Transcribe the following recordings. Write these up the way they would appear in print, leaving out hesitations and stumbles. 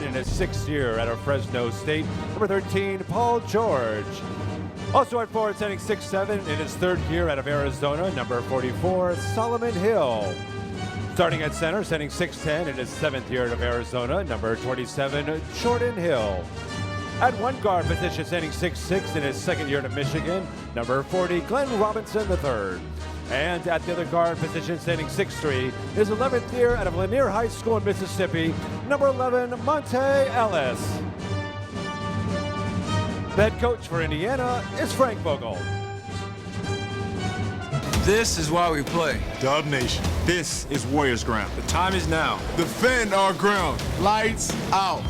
in his 6th year out of Fresno State. Number 13, Paul George. Also at forward, standing 6'7", in his 3rd year out of Arizona. Number 44, Solomon Hill. Starting at center, standing 6'10", in his 7th year out of Arizona. Number 27, Jordan Hill. At one guard position, standing 6'6", in his 2nd year at Michigan. Number 40, Glenn Robinson III. And at the other guard position, standing 6'3", his 11th year out of Lanier High School in Mississippi, number 11, Monte Ellis. The head coach for Indiana is Frank Vogel. This is why we play. Dub Nation. This is Warriors ground. The time is now. Defend our ground. Lights out.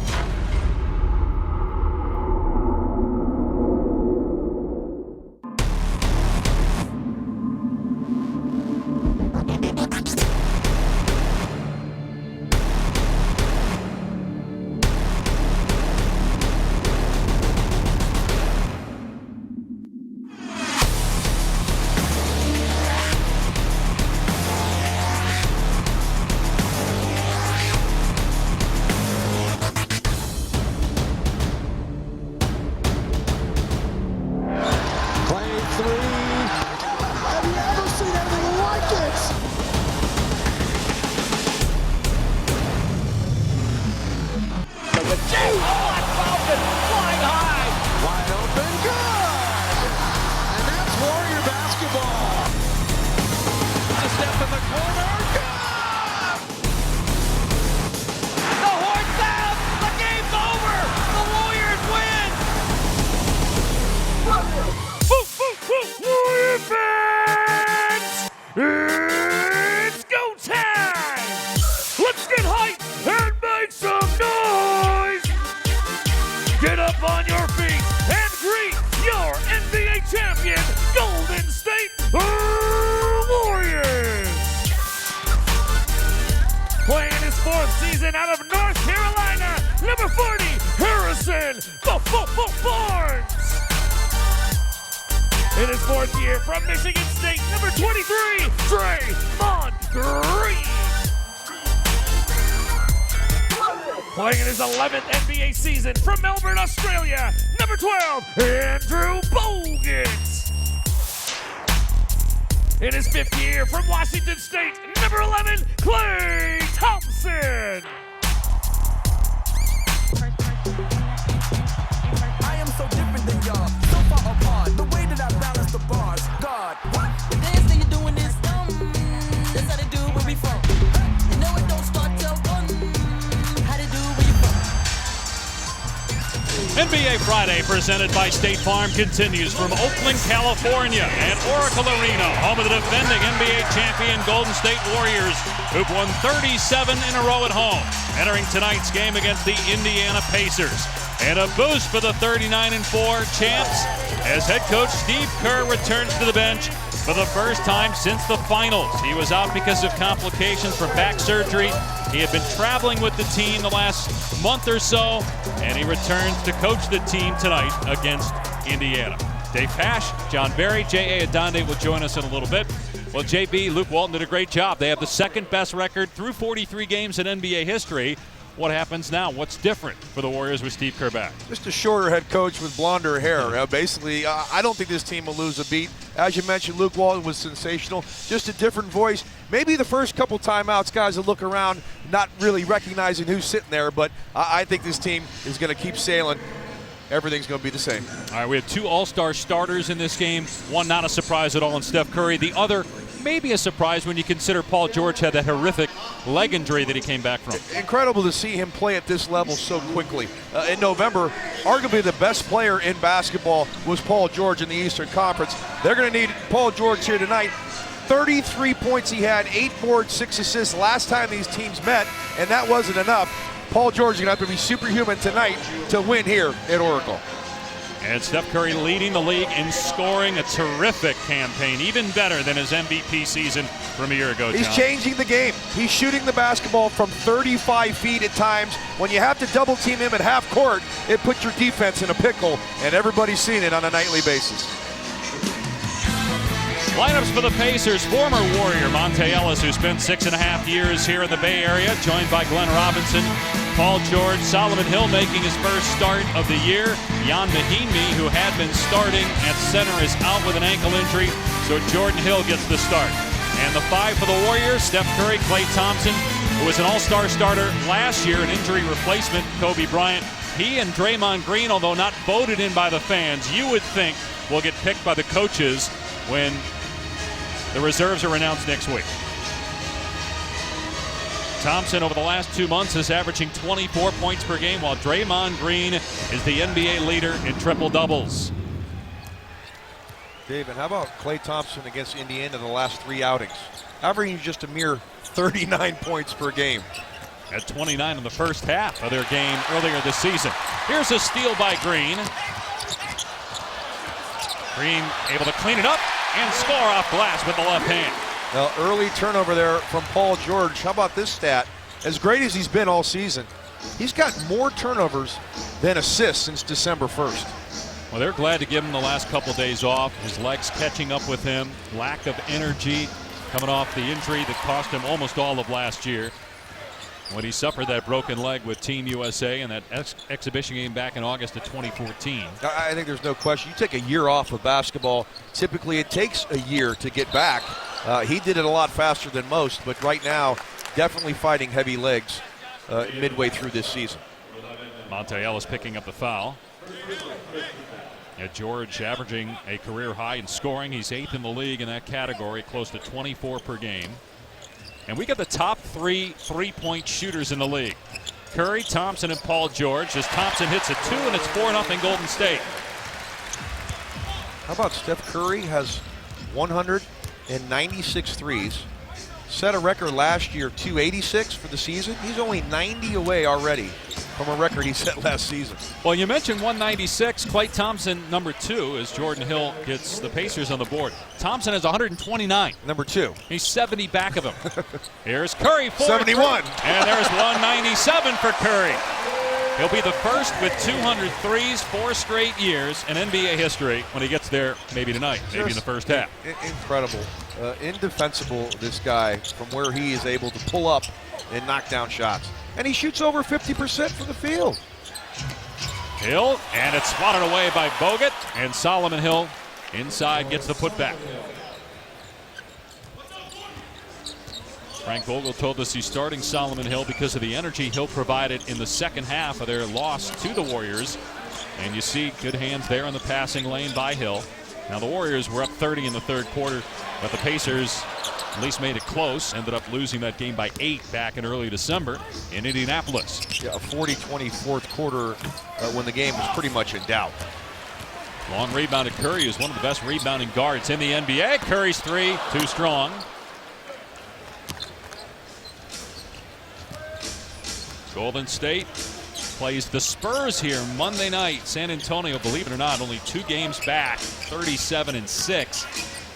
It's go time! Let's get hyped and make some noise! Get up on your feet and greet your NBA champion, Golden State Warriors! Playing his 4th season out of North Carolina, number 40, Harrison Barnes! In his 4th year from Michigan State, number 23, Draymond Green. Playing in his 11th NBA season from Melbourne, Australia, number 12, Andrew Bogut. In his 5th year from Washington State, number 11, Klay Thompson. I am so different than y'all, so far apart. The way that I balance the bars, God. What? The dance that you're doing is that's how they do where we from. You know it don't start till 1. How they do where you from. NBA Friday presented by State Farm continues from Oakland, California and Oracle Arena, home of the defending NBA champion Golden State Warriors, who've won 37 in a row at home, entering tonight's game against the Indiana Pacers. And a boost for the 39-4 champs as head coach Steve Kerr returns to the bench for the first time since the finals. He was out because of complications from back surgery. He had been traveling with the team the last month or so, and he returns to coach the team tonight against Indiana. Dave Pash, John Barry, J.A. Adonde will join us in a little bit. Well, JB, Luke Walton did a great job. They have the 2nd best record through 43 games in NBA history. What happens now? What's different for the Warriors with Steve Kerr back? Just a shorter head coach with blonder hair. Basically, I don't think this team will lose a beat. As you mentioned, Luke Walton was sensational. Just a different voice. Maybe the first couple timeouts, guys will look around, not really recognizing who's sitting there, but I think this team is going to keep sailing. Everything's going to be the same. All right, we have 2 all-star starters in this game. One not a surprise at all in Steph Curry. The other maybe a surprise when you consider Paul George had that horrific leg injury that he came back from. Incredible to see him play at this level so quickly. In November, arguably the best player in basketball was Paul George in the Eastern Conference. They're going to need Paul George here tonight. 33 points he had, 8 boards, 6 assists last time these teams met, and that wasn't enough. Paul George is going to have to be superhuman tonight to win here at Oracle. And Steph Curry leading the league in scoring, a terrific campaign, even better than his MVP season from a year ago, John. He's changing the game. He's shooting the basketball from 35 feet at times. When you have to double team him at half court, it puts your defense in a pickle, and everybody's seen it on a nightly basis. Lineups for the Pacers, former Warrior Monte Ellis, who spent 6.5 years here in the Bay Area, joined by Glenn Robinson, Paul George, Solomon Hill making his first start of the year. Jan Mahimi, who had been starting at center, is out with an ankle injury, so Jordan Hill gets the start. And the 5 for the Warriors: Steph Curry, Klay Thompson, who was an all-star starter last year, an injury replacement, Kobe Bryant. He and Draymond Green, although not voted in by the fans, you would think will get picked by the coaches when the reserves are announced next week. Thompson over the last 2 months is averaging 24 points per game, while Draymond Green is the NBA leader in triple doubles. Dave, and how about Klay Thompson against Indiana in the last 3 outings? Averaging just a mere 39 points per game. At 29 in the first half of their game earlier this season. Here's a steal by Green. Green able to clean it up and score off glass with the left hand. Now, early turnover there from Paul George. How about this stat? As great as he's been all season, he's got more turnovers than assists since December 1st. Well, they're glad to give him the last couple days off. His legs catching up with him. Lack of energy coming off the injury that cost him almost all of last year, when he suffered that broken leg with Team USA in that exhibition game back in August of 2014. I think there's no question. You take a year off of basketball, typically it takes a year to get back. He did it a lot faster than most, but right now, definitely fighting heavy legs midway through this season. Monte Ellis picking up the foul. George averaging a career high in scoring. He's 8th in the league in that category, close to 24 per game. And we got the top 3 3-point shooters in the league: Curry, Thompson, and Paul George. As Thompson hits a 2, and it's 4-0 Golden State. How about Steph Curry has 196 threes. Set a record last year, 286 for the season. He's only 90 away already from a record he set last season. Well, you mentioned 196. Klay Thompson, number 2, as Jordan Hill gets the Pacers on the board. Thompson has 129. Number 2. He's 70 back of him. Here's Curry, 71. And there's 197 for Curry. He'll be the first with 200 threes 4 straight years in NBA history when he gets there, maybe tonight, maybe in the first half. Incredible. Indefensible, this guy, from where he is able to pull up and knock down shots. And he shoots over 50% from the field. Hill, and it's swatted away by Bogut, and Solomon Hill inside gets the putback. Frank Vogel told us he's starting Solomon Hill because of the energy Hill provided in the second half of their loss to the Warriors. And you see good hands there in the passing lane by Hill. Now the Warriors were up 30 in the third quarter, but the Pacers at least made it close. Ended up losing that game by 8 back in early December in Indianapolis. Yeah, a 40-20 fourth quarter when the game was pretty much in doubt. Long rebound to Curry, who's one of the best rebounding guards in the NBA. Curry's 3, too strong. Golden State plays the Spurs here Monday night. San Antonio, believe it or not, only 2 games back, 37-6.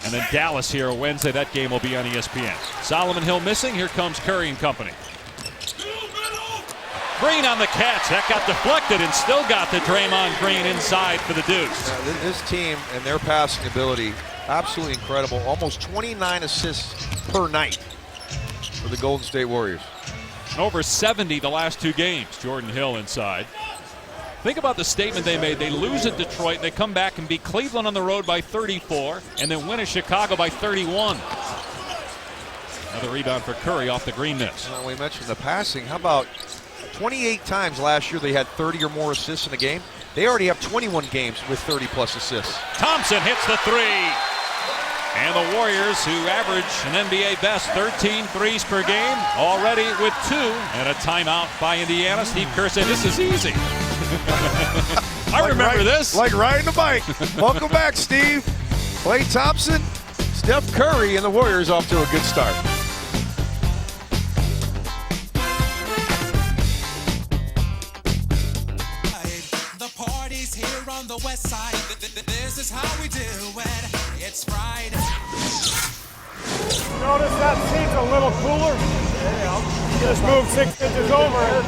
And then Dallas here Wednesday. That game will be on ESPN. Solomon Hill missing. Here comes Curry and company. Green on the catch. That got deflected and still got the Draymond Green inside for the deuce. This team and their passing ability, absolutely incredible. Almost 29 assists per night for the Golden State Warriors. Over 70 the last 2 games. Jordan Hill inside. Think about the statement they made. They lose at Detroit. They come back and beat Cleveland on the road by 34 and then win at Chicago by 31. Another rebound for Curry off the Green miss. Well, we mentioned the passing. How about 28 times last year they had 30 or more assists in a game? They already have 21 games with 30-plus assists. Thompson hits the 3. And the Warriors, who average an NBA best 13 threes per game, already with 2. And a timeout by Indiana. Steve Kerr said, this is easy. I remember this. Like riding a bike. Welcome back, Steve. Klay Thompson, Steph Curry, and the Warriors off to a good start. The party's here on the west side. This is how we do it. It's Friday. Notice that seat's a little cooler. Just move 6 inches over.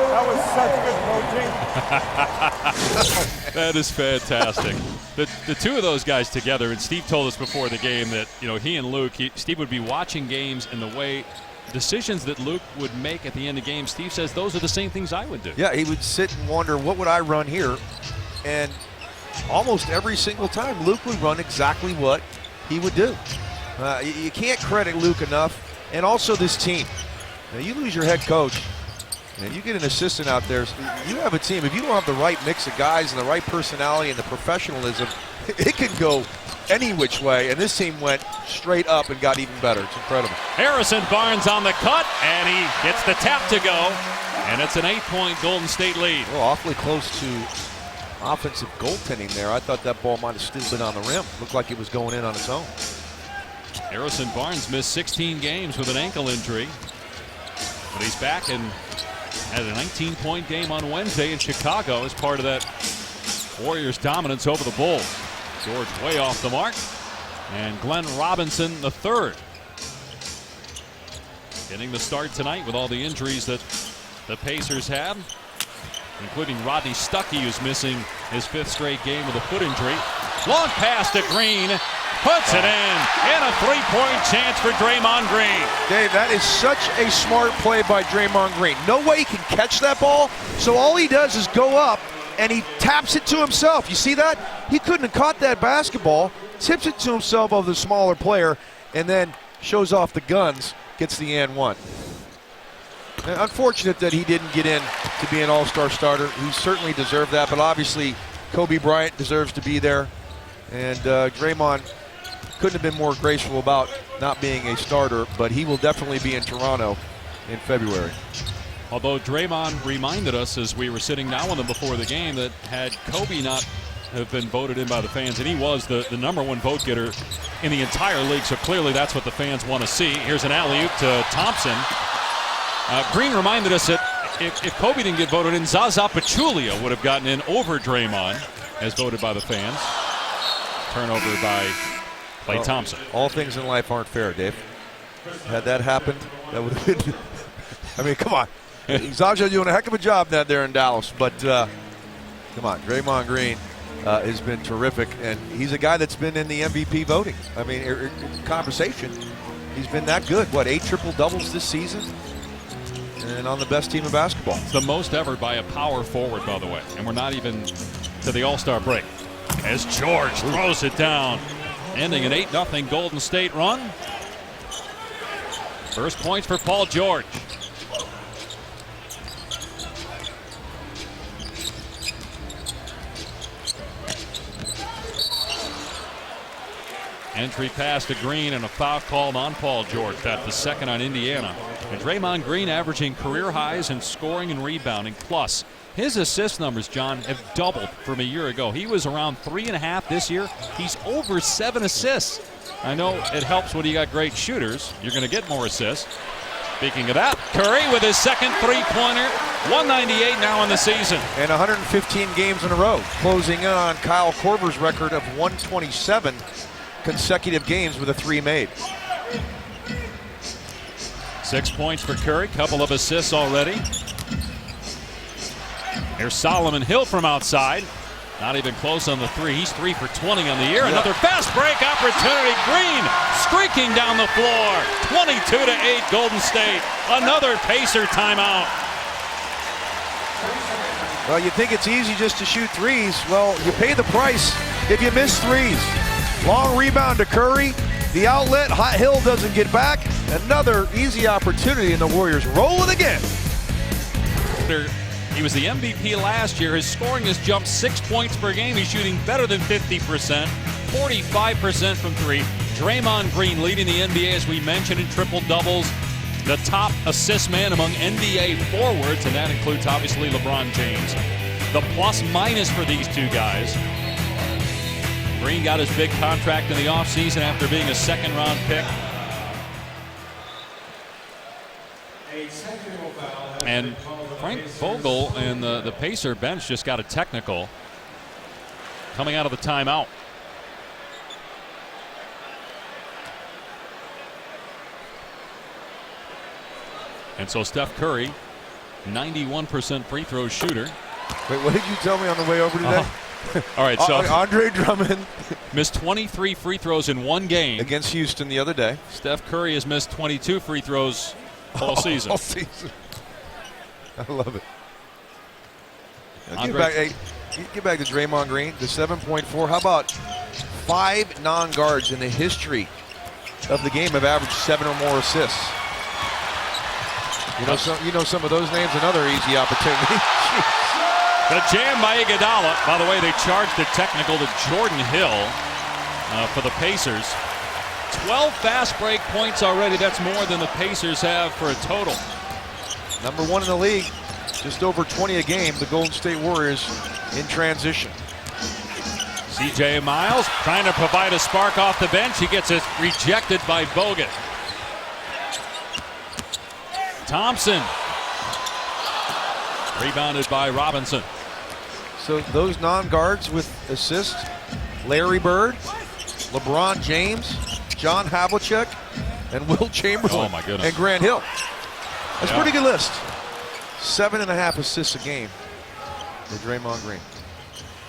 That was such good coaching. That is fantastic. The two of those guys together, and Steve told us before the game that, you know, he and Luke, Steve would be watching games, and the way decisions that Luke would make at the end of games, Steve says those are the same things I would do. Yeah, he would sit and wonder, what would I run here? And almost every single time, Luke would run exactly what he would do. You can't credit Luke enough, and also this team. Now, you lose your head coach, and you get an assistant out there. You have a team. If you don't have the right mix of guys and the right personality and the professionalism, it can go any which way. And this team went straight up and got even better. It's incredible. Harrison Barnes on the cut, and he gets the tap to go, and it's an 8-point Golden State lead. Well, awfully close to offensive goaltending there. I thought that ball might have still been on the rim. Looked like it was going in on its own. Harrison Barnes missed 16 games with an ankle injury, but he's back and had a 19-point game on Wednesday in Chicago as part of that Warriors dominance over the Bulls. George way off the mark, and Glenn Robinson III getting the start tonight with all the injuries that the Pacers have, including Rodney Stuckey, who's missing his 5th straight game with a foot injury. Long pass to Green, puts it in, and a 3-point chance for Draymond Green. Dave, that is such a smart play by Draymond Green. No way he can catch that ball, so all he does is go up and he taps it to himself. You see that? He couldn't have caught that basketball, tips it to himself of the smaller player, and then shows off the guns, gets the and one. And unfortunate that he didn't get in to be an all-star starter. He certainly deserved that, but obviously Kobe Bryant deserves to be there. And Draymond couldn't have been more graceful about not being a starter, but he will definitely be in Toronto in February. Although Draymond reminded us as we were sitting down with him before the game that had Kobe not have been voted in by the fans, and he was the #1 vote getter in the entire league, so clearly that's what the fans want to see. Here's an alley-oop to Thompson. Green reminded us that if Kobe didn't get voted in, Zaza Pachulia would have gotten in over Draymond as voted by the fans. Turnover by Klay Thompson. All things in life aren't fair, Dave. Had that happened, that would have been I mean, come on. Zaza doing a heck of a job down there in Dallas, but come on, Draymond Green has been terrific, and he's a guy that's been in the MVP voting. I mean, conversation. He's been that good. What, 8 triple-doubles this season? And on the best team in basketball. It's the most ever by a power forward, by the way, and we're not even to the All-Star break. As George throws it down, ending an 8-0 Golden State run. First points for Paul George. Entry pass to Green and a foul called on Paul George. That's the second on Indiana. And Draymond Green averaging career highs in scoring and rebounding. Plus, his assist numbers, John, have doubled from a year ago. He was around 3.5 this year. He's over 7 assists. I know it helps when you got great shooters. You're going to get more assists. Speaking of that, Curry with his second three-pointer. 198 now in the season. And 115 games in a row, closing in on Kyle Korver's record of 127 consecutive games with a 3 made. 6 points for Curry, couple of assists already. Here's Solomon Hill from outside. Not even close on the 3. He's 3 for 20 on the year. Another fast break opportunity. Green streaking down the floor. 22-8 Golden State. Another Pacer timeout. Well, you think it's easy just to shoot threes. Well, you pay the price if you miss threes. Long rebound to Curry. The outlet, Hill doesn't get back. Another easy opportunity, and the Warriors roll it again. He was the MVP last year. His scoring has jumped 6 points per game. He's shooting better than 50%, 45% from 3. Draymond Green leading the NBA, as we mentioned, in triple-doubles. The top assist man among NBA forwards, and that includes, obviously, LeBron James. The plus-minus for these two guys. Green got his big contract in the offseason after being a second-round pick. And Frank Vogel and the Pacer bench just got a technical coming out of the timeout. And so Steph Curry, 91% free throw shooter, Wait, what did you tell me on the way over today? All right, so Andre Drummond missed 23 free throws in one game. against Houston the other day. Steph Curry has missed 22 free throws all season. All season. I love it. Get back to Draymond Green, the 7.4. How about 5 non-guards in the history of the game have averaged 7 or more assists? You know some of those names. Another easy opportunity. The jam by Iguodala. By the way, they charged a technical to Jordan Hill for the Pacers. 12 fast break points already. That's more than the Pacers have for a total. Number 1 in the league. Just over 20 a game. The Golden State Warriors in transition. C.J. Myles trying to provide a spark off the bench. He gets it rejected by Bogut. Thompson. Rebounded by Robinson. So those non-guards with assists, Larry Bird, LeBron James, John Havlicek, and Will Chamberlain. Oh, my goodness. And Grant Hill. That's a pretty good list. 7.5 assists a game for Draymond Green.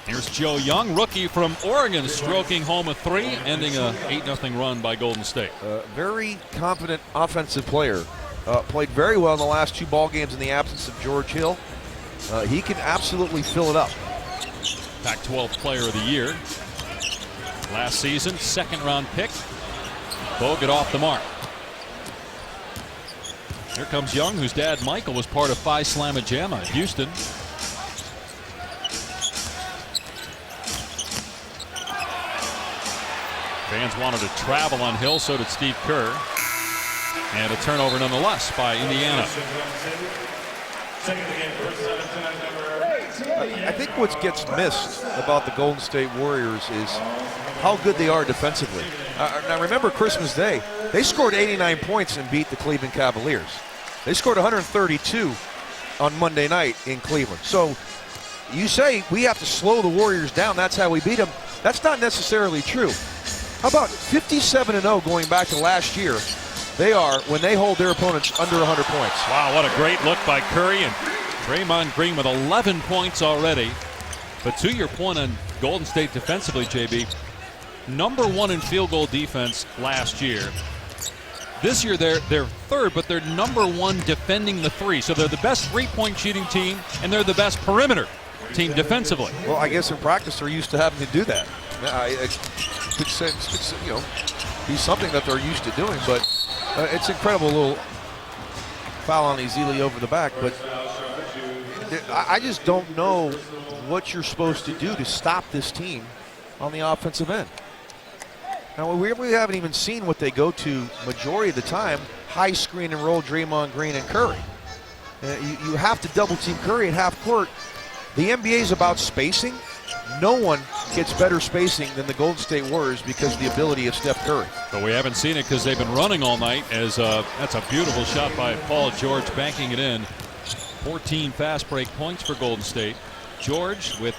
Here's Joe Young, rookie from Oregon, stroking home a 3, ending a 8-0 run by Golden State. Very confident offensive player. Played very well in the last 2 ball games in the absence of George Hill. He can absolutely fill it up. Pac-12 Player of the Year. Last season, 2nd-round pick. Bogut off the mark. Here comes Young, whose dad, Michael, was part of Phi Slamma Jamma at Houston. Fans wanted to travel on Hill, so did Steve Kerr. And a turnover nonetheless by Indiana. I think what gets missed about the Golden State Warriors is how good they are defensively. Now remember Christmas Day, they scored 89 points and beat the Cleveland Cavaliers. They scored 132 on Monday night in Cleveland. So you say we have to slow the Warriors down, that's how we beat them. That's not necessarily true. How about 57-0 going back to last year? They are when they hold their opponents under 100 points. Wow, what a great look by Curry, and Draymond Green with 11 points already. But to your point on Golden State defensively, JB, number 1 in field goal defense last year. This year they're 3rd, but they're number 1 defending the 3. So they're the best 3-point shooting team, and they're the best perimeter team defensively. Well, I guess in practice they're used to having to do that. It's be something that they're used to doing, but it's incredible little foul on Ezeli over the back. But I just don't know what you're supposed to do to stop this team on the offensive end. Now, we haven't even seen what they go to majority of the time, high screen and roll Draymond Green and Curry. You have to double team Curry at half court. The NBA is about spacing. No one gets better spacing than the Golden State Warriors because of the ability of Steph Curry. But we haven't seen it because they've been running all night. As that's a beautiful shot by Paul George, banking it in. 14 fast break points for Golden State. George with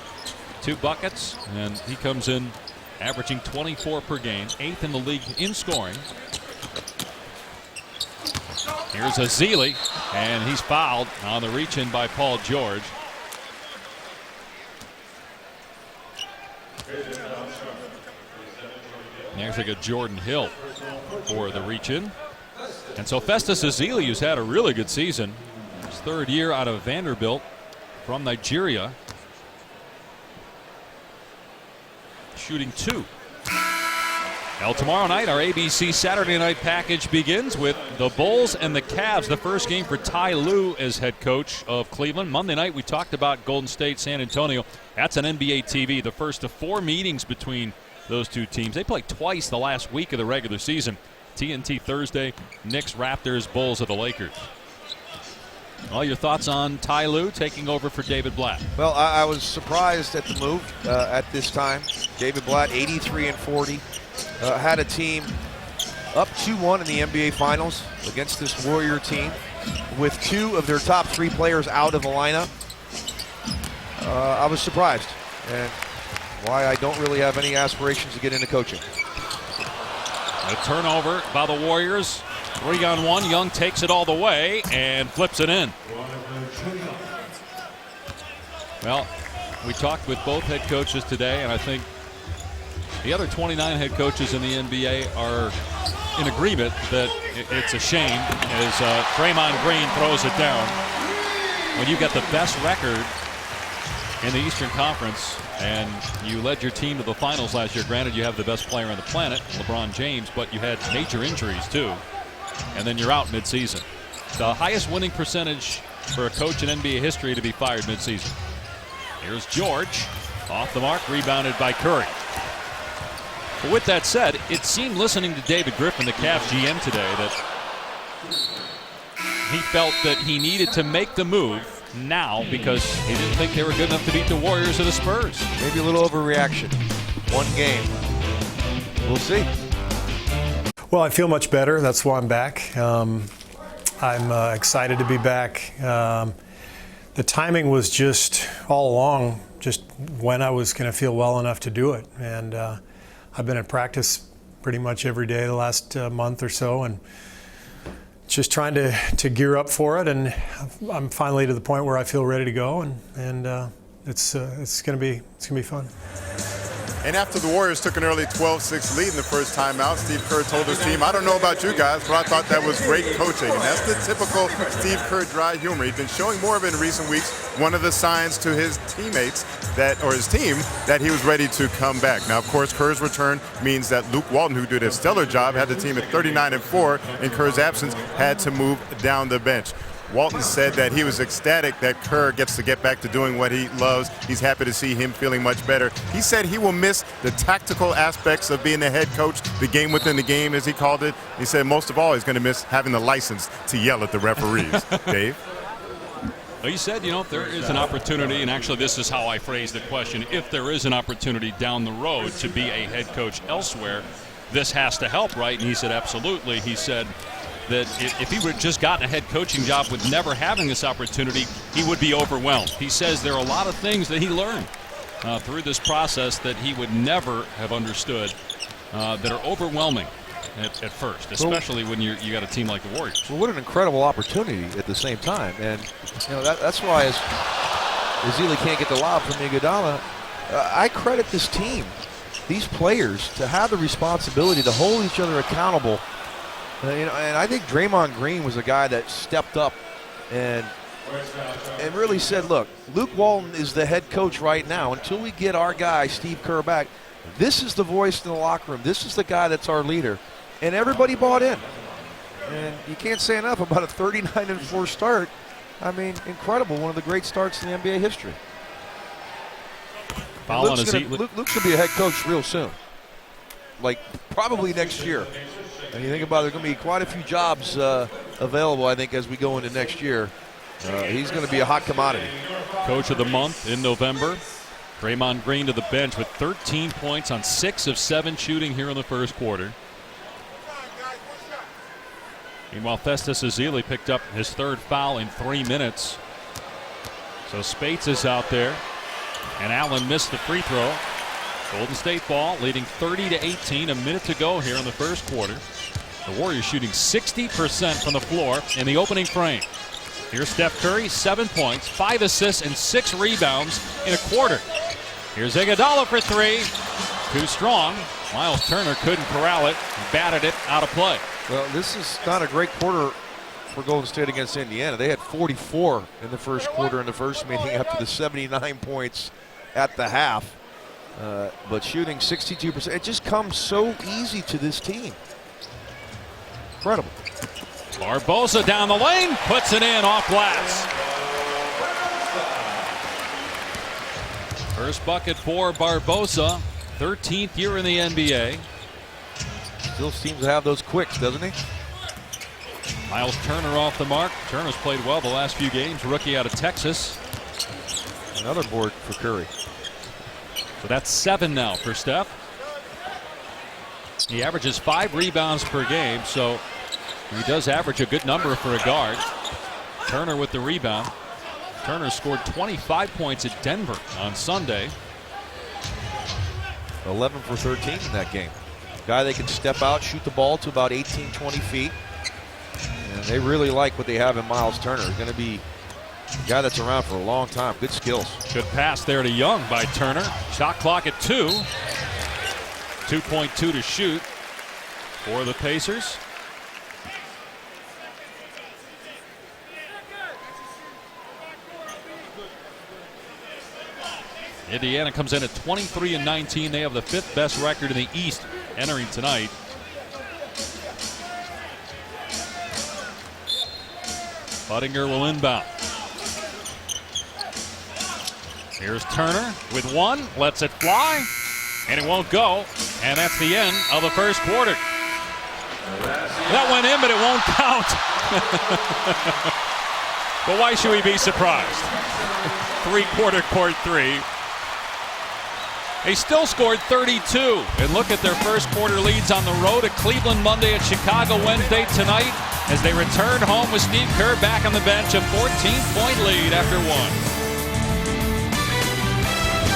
2 buckets, and he comes in averaging 24 per game, 8th in the league in scoring. Here's Ezeli, and he's fouled on the reach-in by Paul George. There's like a Jordan Hill for the reach-in. And so Festus Ezeli, who's had a really good season, his 3rd year out of Vanderbilt from Nigeria, shooting 2. Now tomorrow night our ABC Saturday night package begins with the Bulls and the Cavs. The first game for Ty Lue as head coach of Cleveland. Monday night we talked about Golden State, San Antonio. That's on NBA TV. The first of 4 meetings between those 2 teams. They played twice the last week of the regular season. TNT Thursday, Knicks, Raptors, Bulls of the Lakers. Well, your thoughts on Ty Lue taking over for David Blatt? Well, I was surprised at the move at this time. David Blatt, 83-40, had a team up 2-1 in the NBA Finals against this Warrior team with 2 of their top 3 players out of the lineup. I was surprised, and why I don't really have any aspirations to get into coaching. A turnover by the Warriors. 3-on-1. Young takes it all the way and flips it in. Well, we talked with both head coaches today, and I think the other 29 head coaches in the NBA are in agreement that it's a shame as Draymond Green throws it down. When you get the best record in the Eastern Conference and you led your team to the finals last year, granted you have the best player on the planet, LeBron James, but you had major injuries too, and then you're out midseason. The highest winning percentage for a coach in NBA history to be fired midseason. Here's George, off the mark, rebounded by Curry. But with that said, it seemed listening to David Griffin, the Cavs GM today, that he felt that he needed to make the move now because he didn't think they were good enough to beat the Warriors or the Spurs. Maybe a little overreaction. One game. We'll see. Well, I feel much better. That's why I'm back. I'm excited to be back. The timing was just all along, just when I was going to feel well enough to do it. And I've been at practice pretty much every day the last month or so, and just trying to gear up for it. And I'm finally to the point where I feel ready to go, and it's going to be fun. And after the Warriors took an early 12-6 lead in the first time out, Steve Kerr told his team, I don't know about you guys, but I thought that was great coaching. And that's the typical Steve Kerr dry humor. He's been showing more of it in recent weeks. One of the signs to his teammates his team that he was ready to come back. Now, of course, Kerr's return means that Luke Walton, who did a stellar job, had the team at 39-4. In Kerr's absence, had to move down the bench. Walton said that he was ecstatic that Kerr gets to get back to doing what he loves. He's happy to see him feeling much better. He said he will miss the tactical aspects of being the head coach, the game within the game, as he called it. He said most of all, he's going to miss having the license to yell at the referees. Dave? Well, you said, if there is an opportunity, and actually this is how I phrased the question, if there is an opportunity down the road to be a head coach elsewhere, this has to help, right? And he said absolutely. He said that if he would have just gotten a head coaching job with never having this opportunity, he would be overwhelmed. He says there are a lot of things that he learned through this process that he would never have understood that are overwhelming at first, especially when you got a team like the Warriors. Well, what an incredible opportunity at the same time. And that's why as Ezeli can't get the lob from Iguodala, I credit this team, these players, to have the responsibility to hold each other accountable. And I think Draymond Green was a guy that stepped up and really said, look, Luke Walton is the head coach right now. Until we get our guy, Steve Kerr, back, this is the voice in the locker room. This is the guy that's our leader. And everybody bought in. And you can't say enough about a 39-4 start. I mean, incredible. One of the great starts in the NBA history. Luke's going to be a head coach real soon. Like, probably next year. And you think about it, there's going to be quite a few jobs available, I think, as we go into next year. He's going to be a hot commodity. Coach of the month in November. Draymond Green to the bench with 13 points on 6 of 7 shooting here in the first quarter. Meanwhile, Festus Ezeli picked up his 3rd foul in 3 minutes. So Spates is out there, and Allen missed the free throw. Golden State ball, leading 30-18, a minute to go here in the first quarter. The Warriors shooting 60% from the floor in the opening frame. Here's Steph Curry, 7 points, 5 assists, and 6 rebounds in a quarter. Here's Iguodala for 3. Too strong. Myles Turner couldn't corral it, batted it out of play. Well, this is not a great quarter for Golden State against Indiana. They had 44 in the first quarter in the first meeting, up to the 79 points at the half. But shooting 62%, it just comes so easy to this team. Incredible. Barbosa down the lane, puts it in off glass. First bucket for Barbosa, 13th year in the NBA. Still seems to have those quicks, doesn't he? Myles Turner off the mark. Turner's played well the last few games, rookie out of Texas. Another board for Curry. So that's 7 now for Steph. He averages 5 rebounds per game, so he does average a good number for a guard. Turner with the rebound. Turner scored 25 points at Denver on Sunday. 11 for 13 in that game. Guy they can step out, shoot the ball to about 18, 20 feet. And they really like what they have in Myles Turner. He's going to be A guy that's around for a long time. Good skills. Good pass there to Young by Turner. Shot clock at 2. 2.2 to shoot for the Pacers. Indiana comes in at 23-19. They have the 5th best record in the East entering tonight. Budinger will inbound. Here's Turner with 1, lets it fly, and it won't go. And that's the end of the first quarter. That went in, but it won't count. But why should we be surprised? 3-quarter court 3. They still scored 32. And look at their first quarter leads on the road at Cleveland Monday, at Chicago Wednesday, tonight as they return home with Steve Kerr back on the bench. A 14-point lead after 1.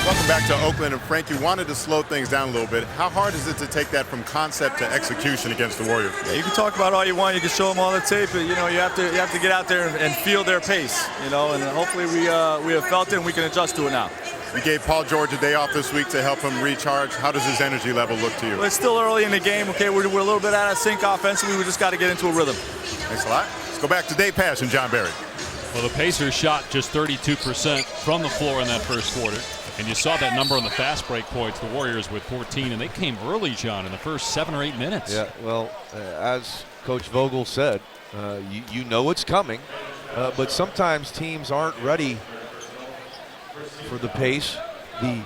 Welcome back to Oakland. And Frank, you wanted to slow things down a little bit. How hard is it to take that from concept to execution against the Warriors? Yeah, you can talk about all you want. You can show them all the tape, but you have to get out there and feel their pace. And hopefully we have felt it and we can adjust to it now. You gave Paul George a day off this week to help him recharge. How does his energy level look to you? Well, it's still early in the game. Okay, we're a little bit out of sync offensively. We just got to get into a rhythm. Thanks a lot. Let's go back to Dave Pasch and John Barry. Well, the Pacers shot just 32% from the floor in that first quarter. And you saw that number on the fast break points. The Warriors with 14, and they came early, John, in the first 7 or 8 minutes. Yeah, well, as Coach Vogel said, you know it's coming, but sometimes teams aren't ready for the pace. The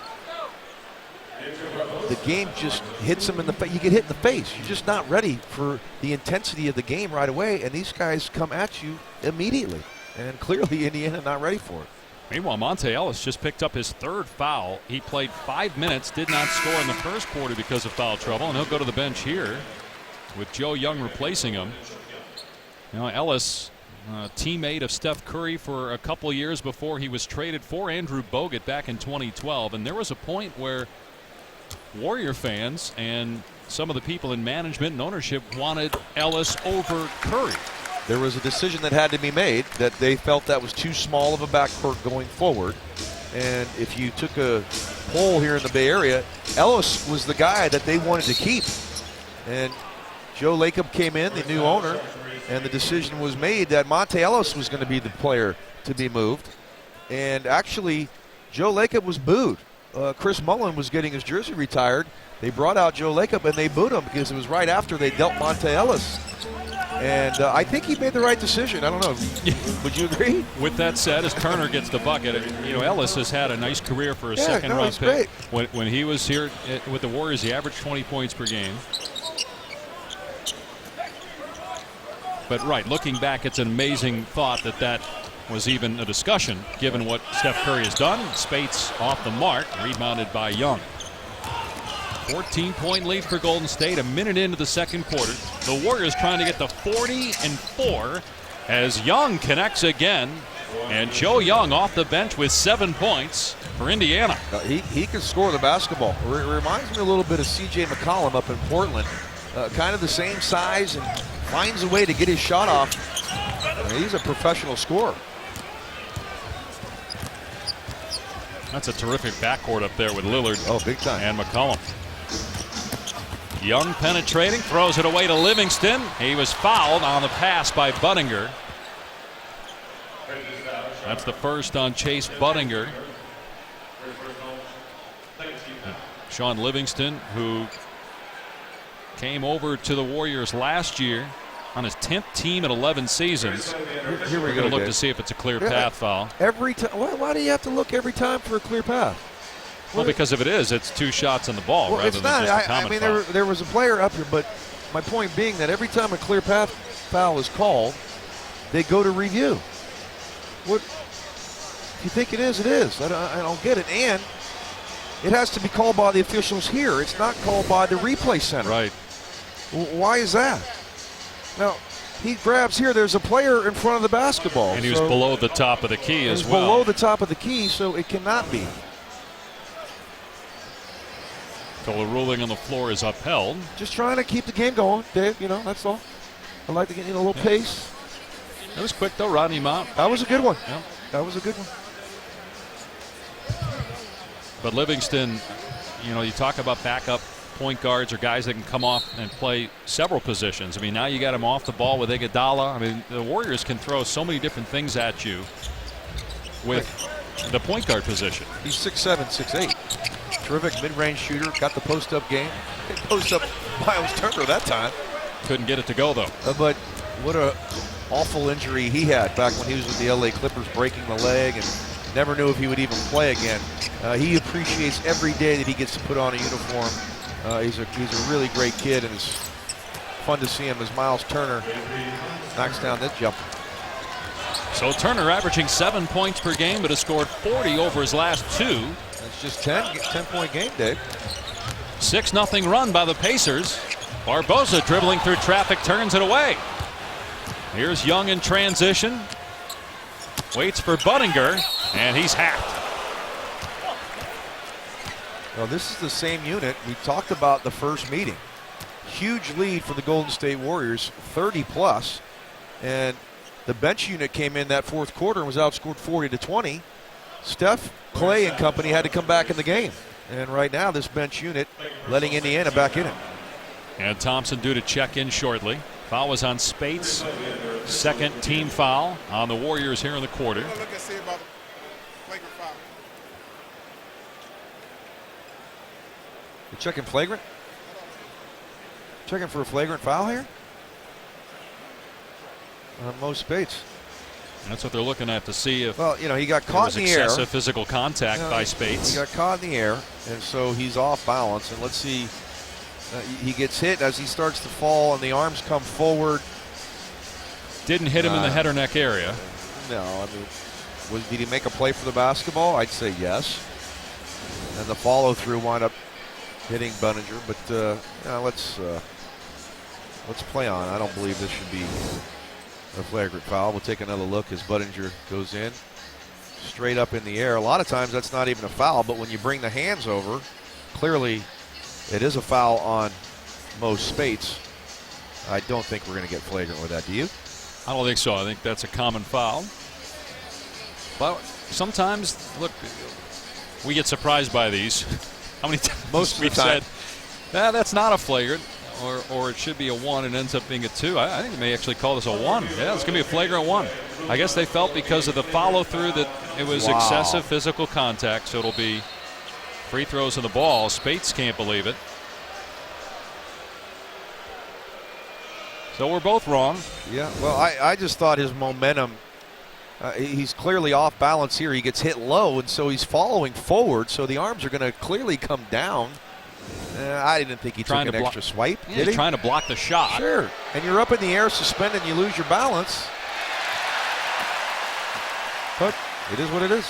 game just hits them in the face. You get hit in the face. You're just not ready for the intensity of the game right away, and these guys come at you immediately. And clearly Indiana not ready for it. Meanwhile, Monte Ellis just picked up his 3rd foul. He played 5 minutes, did not score in the first quarter because of foul trouble, and he'll go to the bench here with Joe Young replacing him. Ellis, teammate of Steph Curry for a couple years before he was traded for Andrew Bogut back in 2012. And there was a point where Warrior fans and some of the people in management and ownership wanted Ellis over Curry. There was a decision that had to be made that they felt that was too small of a backcourt going forward. And if you took a poll here in the Bay Area, Ellis was the guy that they wanted to keep. And Joe Lacob came in, the new owner, and the decision was made that Monte Ellis was going to be the player to be moved. And actually, Joe Lacob was booed. Chris Mullin was getting his jersey retired. They brought out Joe Lacob and they booed him because it was right after they dealt Monte Ellis. And I think he made the right decision. I don't know. Would you agree? With that said, as Turner gets the bucket, Ellis has had a nice career for a second-round pick. When he was here with the Warriors, he averaged 20 points per game. But looking back, it's an amazing thought that was even a discussion, given what Steph Curry has done. Spates off the mark, rebounded by Young. 14-point lead for Golden State, a minute into the second quarter. The Warriors trying to get to 40-4 as Young connects again. And Joe Young off the bench with 7 points for Indiana. He can score the basketball. It reminds me a little bit of C.J. McCollum up in Portland. Kind of the same size and finds a way to get his shot off. He's a professional scorer. That's a terrific backcourt up there with Lillard. Oh, big time. And McCollum. Young penetrating, throws it away to Livingston. He was fouled on the pass by Budinger. That's the first on Chase Budinger. Sean Livingston, who came over to the Warriors last year on his 10th team in 11 seasons. Here we We're go. going to look to see if it's a clear path foul. Every time. Why do you have to look every time for a clear path? Well, because if it is, it's 2 shots on the ball rather it's than not. just a common foul. There was a player up here, but my point being that every time a clear path foul is called, they go to review. What? If you think it is, it is. I don't get it. And it has to be called by the officials here. It's not called by the replay center. Right. Why is that? Now, he grabs here. There's a player in front of the basketball. And he was below the top of the key as well. Below the top of the key, so it cannot be. So the ruling on the floor is upheld. Just trying to keep the game going, Dave. That's all. I like to get a little pace. That was quick, though. Rodney Mott. That was a good one. Yeah. That was a good one. But Livingston, you know, you talk about backup point guards or guys that can come off and play several positions. I mean, now you got him off the ball with Iguodala. I mean, the Warriors can throw so many different things at you with the point guard position. He's 6'7", 6'8". Terrific mid-range shooter. Got the post-up game. Post up Myles Turner that time. Couldn't get it to go, though. But what a awful injury he had back when he was with the LA Clippers, breaking the leg, and never knew if he would even play again. He appreciates every day that he gets to put on a uniform. He's a really great kid, and it's fun to see him as Myles Turner knocks down this jumper. So Turner averaging 7 points per game, but has scored 40 over his last 2. That's just 10-point game, Dave. 6-0 run by the Pacers. Barbosa dribbling through traffic, turns it away. Here's Young in transition. Waits for Budinger, and he's hacked. Well, this is the same unit we talked about the first meeting. Huge lead for the Golden State Warriors, 30+, and the bench unit came in that fourth quarter and was outscored 40-20. Steph, Clay, and company had to come back in the game. And right now, this bench unit letting Indiana back in it. And Thompson due to check in shortly. Foul was on Spates. Second team foul on the Warriors here in the quarter. You're checking flagrant? Checking for a flagrant foul here? Mo Spates. That's what they're looking at to see if he got caught in the air. Excessive physical contact by Spates. He got caught in the air, and so he's off balance. And let's see, he gets hit as he starts to fall, and the arms come forward. Didn't hit him in the head or neck area. No, I mean, did he make a play for the basketball? I'd say yes. And the follow through wound up hitting Budinger, but let's play on. I don't believe this should be a flagrant foul. We'll take another look as Budinger goes in straight up in the air. A lot of times that's not even a foul, but when you bring the hands over, clearly it is a foul on Mo Spates. I don't think we're going to get flagrant with that. Do you? I don't think so. I think that's a common foul. But sometimes, look, we get surprised by these. How many times Most we've of the time. said, that's not a flagrant, or it should be a 1 and ends up being a 2. I think they may actually call this a 1. Yeah, it's going to be a flagrant 1. I guess they felt because of the follow-through that it was excessive physical contact, so it'll be free throws in the ball. Spates can't believe it. So we're both wrong. Yeah, well, I just thought his momentum, he's clearly off balance here. He gets hit low, and so he's following forward, so the arms are going to clearly come down. I didn't think he took an extra swipe. Yeah, did he? Trying to block the shot. Sure, and you're up in the air suspended, and you lose your balance. But it is what it is.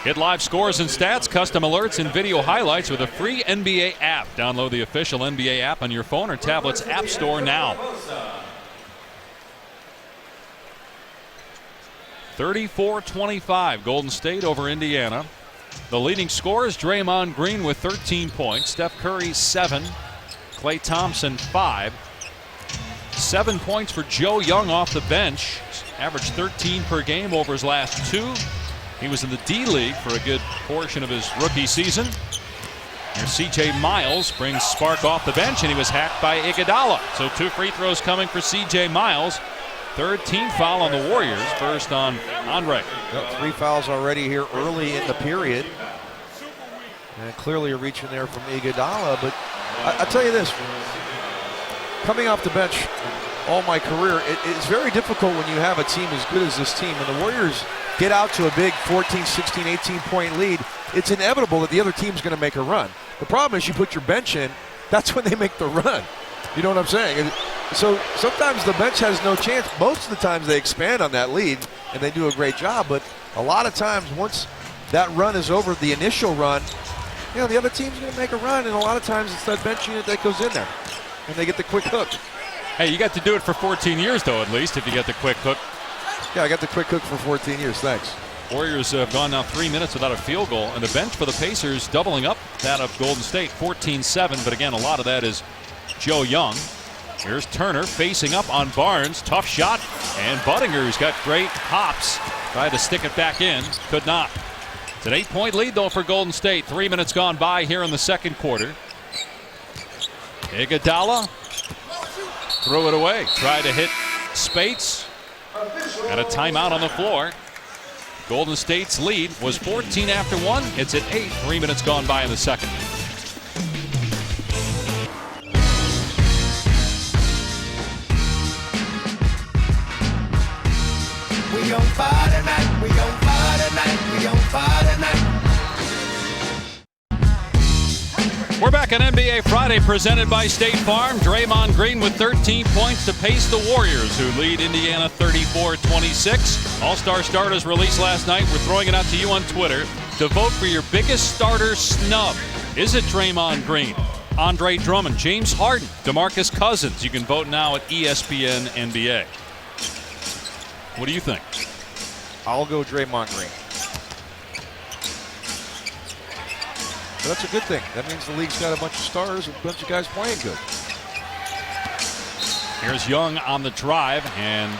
Get live scores and stats, custom alerts, and video highlights with a free NBA app. Download the official NBA app on your phone or tablet's app store now. 34-25, Golden State over Indiana. The leading scorers, Draymond Green with 13 points, Steph Curry 7, Klay Thompson 5. 7 points for Joe Young off the bench, averaged 13 per game over his last 2. He was in the D-League for a good portion of his rookie season. Here's C.J. Miles, brings spark off the bench, and he was hacked by Iguodala. So 2 free throws coming for C.J. Miles. Third team foul on the Warriors, first on Andre. Got 3 fouls already here early in the period. And clearly a reach in there from Iguodala, but I tell you this, coming off the bench all my career, it's very difficult when you have a team as good as this team. And the Warriors get out to a big 14, 16, 18-point lead, it's inevitable that the other team's going to make a run. The problem is you put your bench in, that's when they make the run. You know what I'm saying? So sometimes the bench has no chance. Most of the times they expand on that lead, and they do a great job. But a lot of times once that run is over, the initial run, the other team's going to make a run, and a lot of times it's that bench unit that goes in there, and they get the quick hook. Hey, you got to do it for 14 years, though, at least, if you get the quick hook. Yeah, I got the quick hook for 14 years. Thanks. Warriors have gone now 3 minutes without a field goal, and the bench for the Pacers doubling up that of Golden State, 14-7. But again, a lot of that is Joe Young. Here's Turner facing up on Barnes. Tough shot. And Buddinger's got great hops. Tried to stick it back in. Could not. It's an 8-point lead, though, for Golden State. 3 minutes gone by here in the second quarter. Iguodala threw it away. Tried to hit Spates. Got a timeout on the floor. Golden State's lead was 14 after 1. It's at 8. 3 minutes gone by in the second. We on fire tonight, we on fire tonight, we on fire tonight. We're back on NBA Friday, presented by State Farm. Draymond Green with 13 points to pace the Warriors, who lead Indiana 34-26. All-Star starters released last night. We're throwing it out to you on Twitter to vote for your biggest starter snub. Is it Draymond Green, Andre Drummond, James Harden, DeMarcus Cousins? You can vote now at ESPN NBA. What do you think? I'll go Draymond Green. But that's a good thing. That means the league's got a bunch of stars and a bunch of guys playing good. Here's Young on the drive and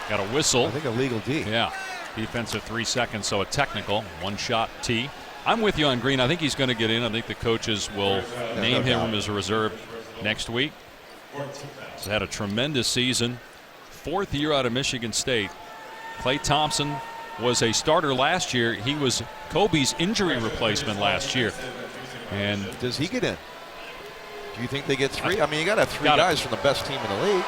got a whistle. I think a legal D. Yeah. Defensive 3 seconds, so a technical. One shot T. I'm with you on Green. I think he's going to get in. I think the coaches will name him as a reserve next week. He's had a tremendous season. 4th year out of Michigan State. Klay Thompson was a starter last year. He was Kobe's injury replacement last year. And does he get in? Do you think they get 3? I mean, you got to have 3 guys from the best team in the league.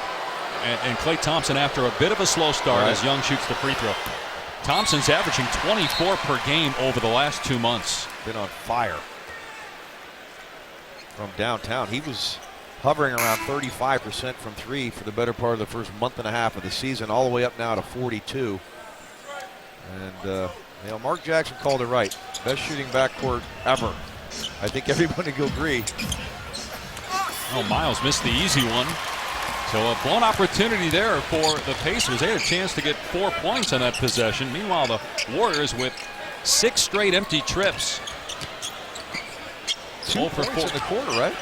And Klay Thompson, after a bit of a slow start, as Young shoots the free throw. Thompson's averaging 24 per game over the last 2 months. Been on fire from downtown. He was hovering around 35% from 3 for the better part of the first month and a half of the season, all the way up now to 42. And you know, Mark Jackson called it right. Best shooting backcourt ever. I think everybody will agree. Oh, Myles missed the easy one. So a blown opportunity there for the Pacers. They had a chance to get 4 points on that possession. Meanwhile, the Warriors with 6 straight empty trips. 2 for 4 in the quarter, right?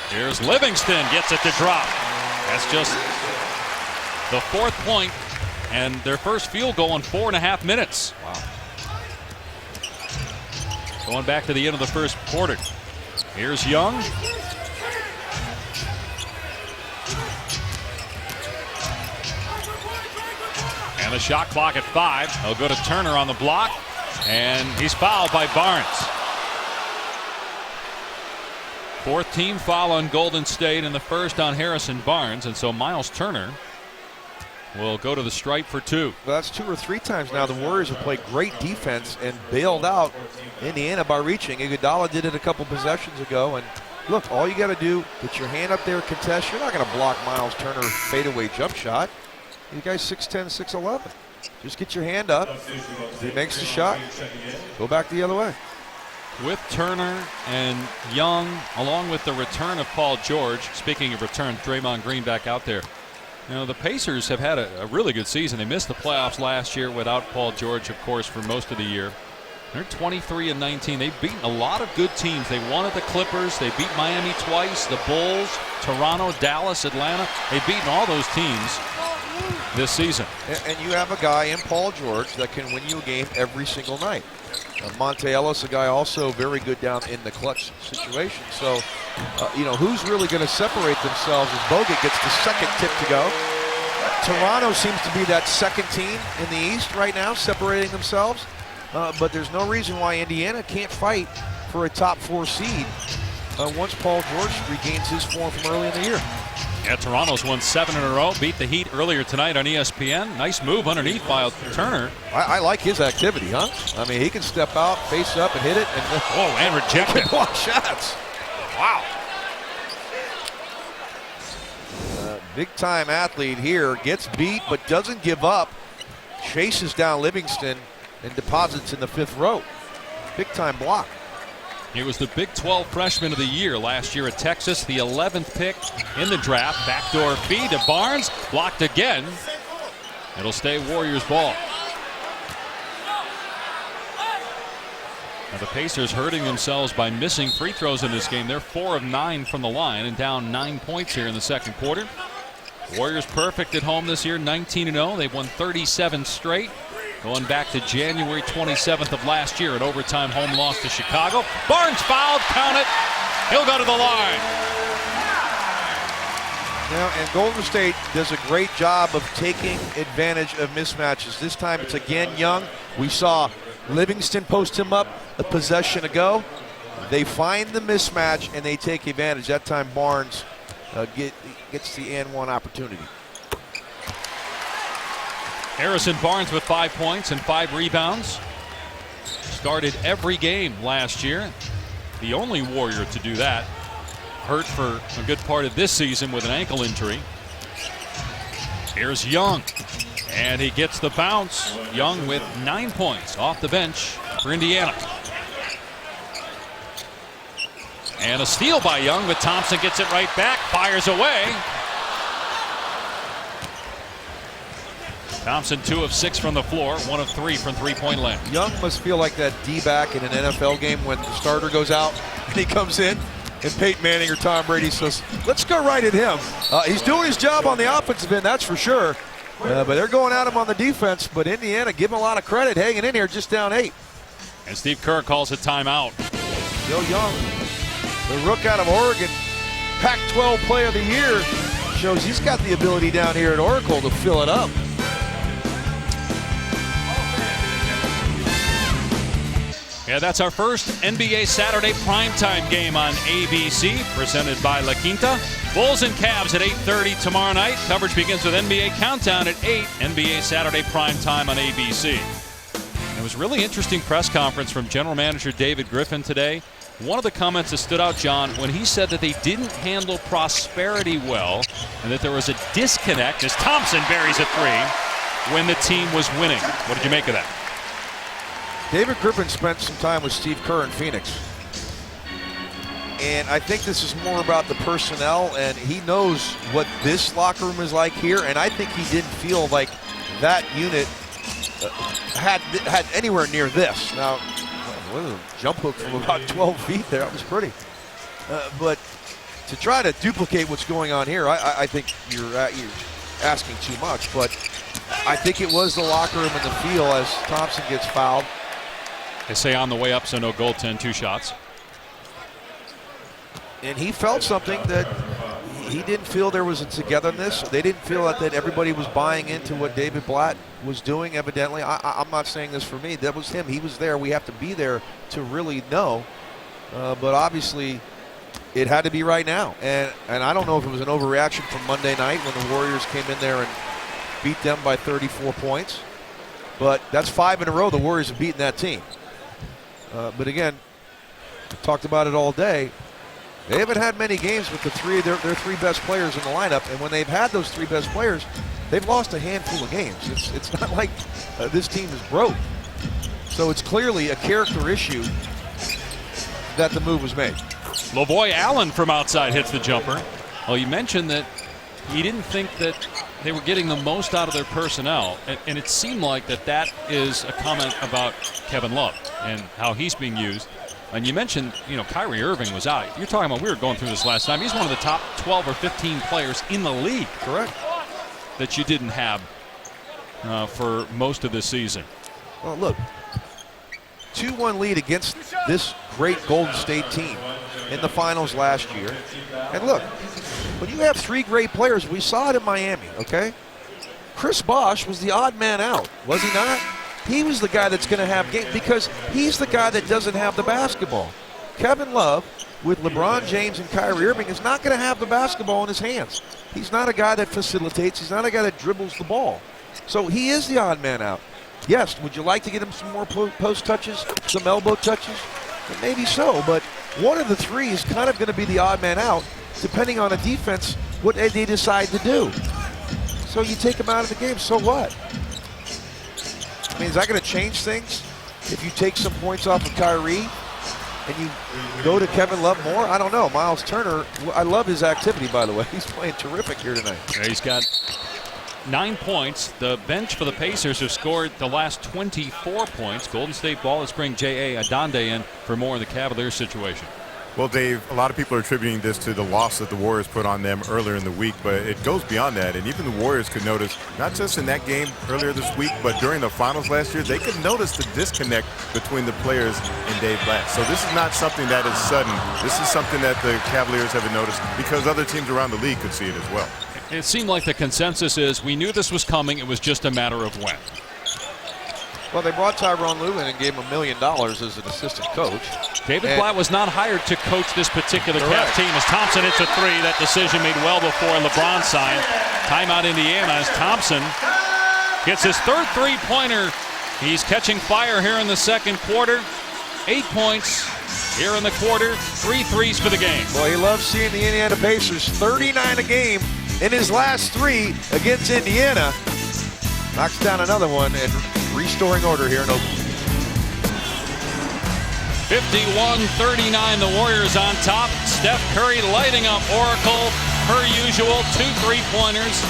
Here's Livingston, gets it to drop. That's just the 4th point and their first field goal in 4.5 minutes. Wow. Going back to the end of the first quarter. Here's Young. And the shot clock at 5. They'll go to Turner on the block, and he's fouled by Barnes. 4th team foul on Golden State, and the first on Harrison Barnes, and so Myles Turner will go to the stripe for 2. Well, that's 2 or 3 times now the Warriors have played great defense and bailed out Indiana by reaching. Iguodala did it a couple possessions ago, and look, all you got to do, put your hand up there, contest. You're not going to block Myles Turner's fadeaway jump shot. You guys 6'10", 6'11". Just get your hand up. If he makes the shot, go back the other way. With Turner and Young, along with the return of Paul George. Speaking of return, Draymond Green back out there. You know, the Pacers have had a really good season. They missed the playoffs last year without Paul George, of course, for most of the year. They're 23-19. They've beaten a lot of good teams. They won at the Clippers. They beat Miami twice, the Bulls, Toronto, Dallas, Atlanta. They've beaten all those teams this season. And you have a guy in Paul George that can win you a game every single night. Monte Ellis, a guy also very good down in the clutch situation. So, you know, who's really going to separate themselves as Bogut gets the second tip to go. Toronto seems to be that second team in the East right now, separating themselves. But there's no reason why Indiana can't fight for a top 4 seed once Paul George regains his form from early in the year. Yeah, Toronto's won 7 in a row, beat the Heat earlier tonight on ESPN. Nice move underneath by Turner. I like his activity, huh? I mean, he can step out, face up, and hit it. And reject it. Block shots. Wow. Big-time athlete here. Gets beat, but doesn't give up. Chases down Livingston and deposits in the 5th row. Big-time block. He was the Big 12 Freshman of the Year last year at Texas, the 11th pick in the draft. Backdoor feed to Barnes, blocked again. It'll stay Warriors ball. Now the Pacers hurting themselves by missing free throws in this game. They're 4 of 9 from the line and down 9 points here in the second quarter. Warriors perfect at home this year, 19-0. They've won 37 straight. Going back to January 27th of last year, an overtime home loss to Chicago. Barnes fouled, count it. He'll go to the line. Now, and Golden State does a great job of taking advantage of mismatches. This time it's again Young. We saw Livingston post him up a possession ago. They find the mismatch and they take advantage. That time Barnes gets the and one opportunity. Harrison Barnes with 5 points and 5 rebounds. Started every game last year. The only Warrior to do that. Hurt for a good part of this season with an ankle injury. Here's Young, and he gets the bounce. Young with 9 points off the bench for Indiana. And a steal by Young, but Thompson gets it right back, fires away. Thompson 2 of 6 from the floor, 1 of 3 from three-point land. Young must feel like that D-back in an NFL game when the starter goes out and he comes in and Peyton Manning or Tom Brady says, let's go right at him. He's doing his job on the offensive end, that's for sure. But they're going at him on the defense. But Indiana, give him a lot of credit, hanging in here just down 8. And Steve Kerr calls a timeout. Bill Young, the rook out of Oregon, Pac-12 Player of the Year, shows he's got the ability down here at Oracle to fill it up. Yeah, that's our first NBA Saturday primetime game on ABC, presented by La Quinta. Bulls and Cavs at 8:30 tomorrow night. Coverage begins with NBA Countdown at 8, NBA Saturday primetime on ABC. It was a really interesting press conference from General Manager David Griffin today. One of the comments that stood out, John, when he said that they didn't handle prosperity well and that there was a disconnect as Thompson buries a 3 when the team was winning. What did you make of that? David Griffin spent some time with Steve Kerr in Phoenix. And I think this is more about the personnel, and he knows what this locker room is like here, and I think he didn't feel like that unit had anywhere near this. Now, what was a jump hook from about 12 feet there? That was pretty. But to try to duplicate what's going on here, I think you're asking too much. But I think it was the locker room and the feel as Thompson gets fouled. They say on the way up, so no goaltend, 2 shots. And he felt something that he didn't feel there was a togetherness. They didn't feel that everybody was buying into what David Blatt was doing, evidently. I'm not saying this for me. That was him. He was there. We have to be there to really know. But obviously, it had to be right now. And I don't know if it was an overreaction from Monday night when the Warriors came in there and beat them by 34 points. But that's 5 in a row the Warriors have beaten that team. But again, talked about it all day. They haven't had many games with their 3 best players in the lineup, and when they've had those 3 best players, they've lost a handful of games. It's not like this team is broke. So it's clearly a character issue that the move was made. Lavoy Allen from outside hits the jumper. Well, you mentioned that he didn't think that they were getting the most out of their personnel, and it seemed like that is a comment about Kevin Love and how he's being used. And you mentioned, Kyrie Irving was out. You're talking about, we were going through this last time. He's one of the top 12 or 15 players in the league. Correct. That you didn't have for most of this season. Well, look, 2-1 lead against this great Golden State team in the finals last year. And look, when you have 3 great players, we saw it in Miami, okay? Chris Bosh was the odd man out, was he not? He was the guy that's going to have games because he's the guy that doesn't have the basketball. Kevin Love, with LeBron James and Kyrie Irving, is not going to have the basketball in his hands. He's not a guy that facilitates. He's not a guy that dribbles the ball. So he is the odd man out. Yes, would you like to get him some more post touches, some elbow touches? Maybe so, but one of the 3 is kind of going to be the odd man out, depending on a defense, what they decide to do. So you take him out of the game, so what? I mean, is that going to change things if you take some points off of Kyrie and you go to Kevin Love more? I don't know. Myles Turner, I love his activity, by the way. He's playing terrific here tonight. Yeah, he's got 9 points. The bench for the Pacers have scored the last 24 points. Golden State ball is bringing J.A. Adonde in for more of the Cavaliers situation. Well, Dave, a lot of people are attributing this to the loss that the Warriors put on them earlier in the week, but it goes beyond that. And even the Warriors could notice, not just in that game earlier this week, but during the finals last year, they could notice the disconnect between the players and Dave Blass. So this is not something that is sudden. This is something that the Cavaliers haven't noticed because other teams around the league could see it as well. It seemed like the consensus is we knew this was coming. It was just a matter of when. Well, they brought Tyronn Lue in and gave him $1 million as an assistant coach. David Blatt was not hired to coach this particular Cavs team. As Thompson hits a three, that decision made well before LeBron signed. Timeout Indiana as Thompson gets his third three-pointer. He's catching fire here in the second quarter. 8 points here in the quarter. 3 threes for the game. Well, he loves seeing the Indiana Pacers 39 a game in his last 3 against Indiana. Knocks down another one and restoring order here in Oakland. 51-39, the Warriors on top. Steph Curry lighting up Oracle. Per usual, 2 3-pointers.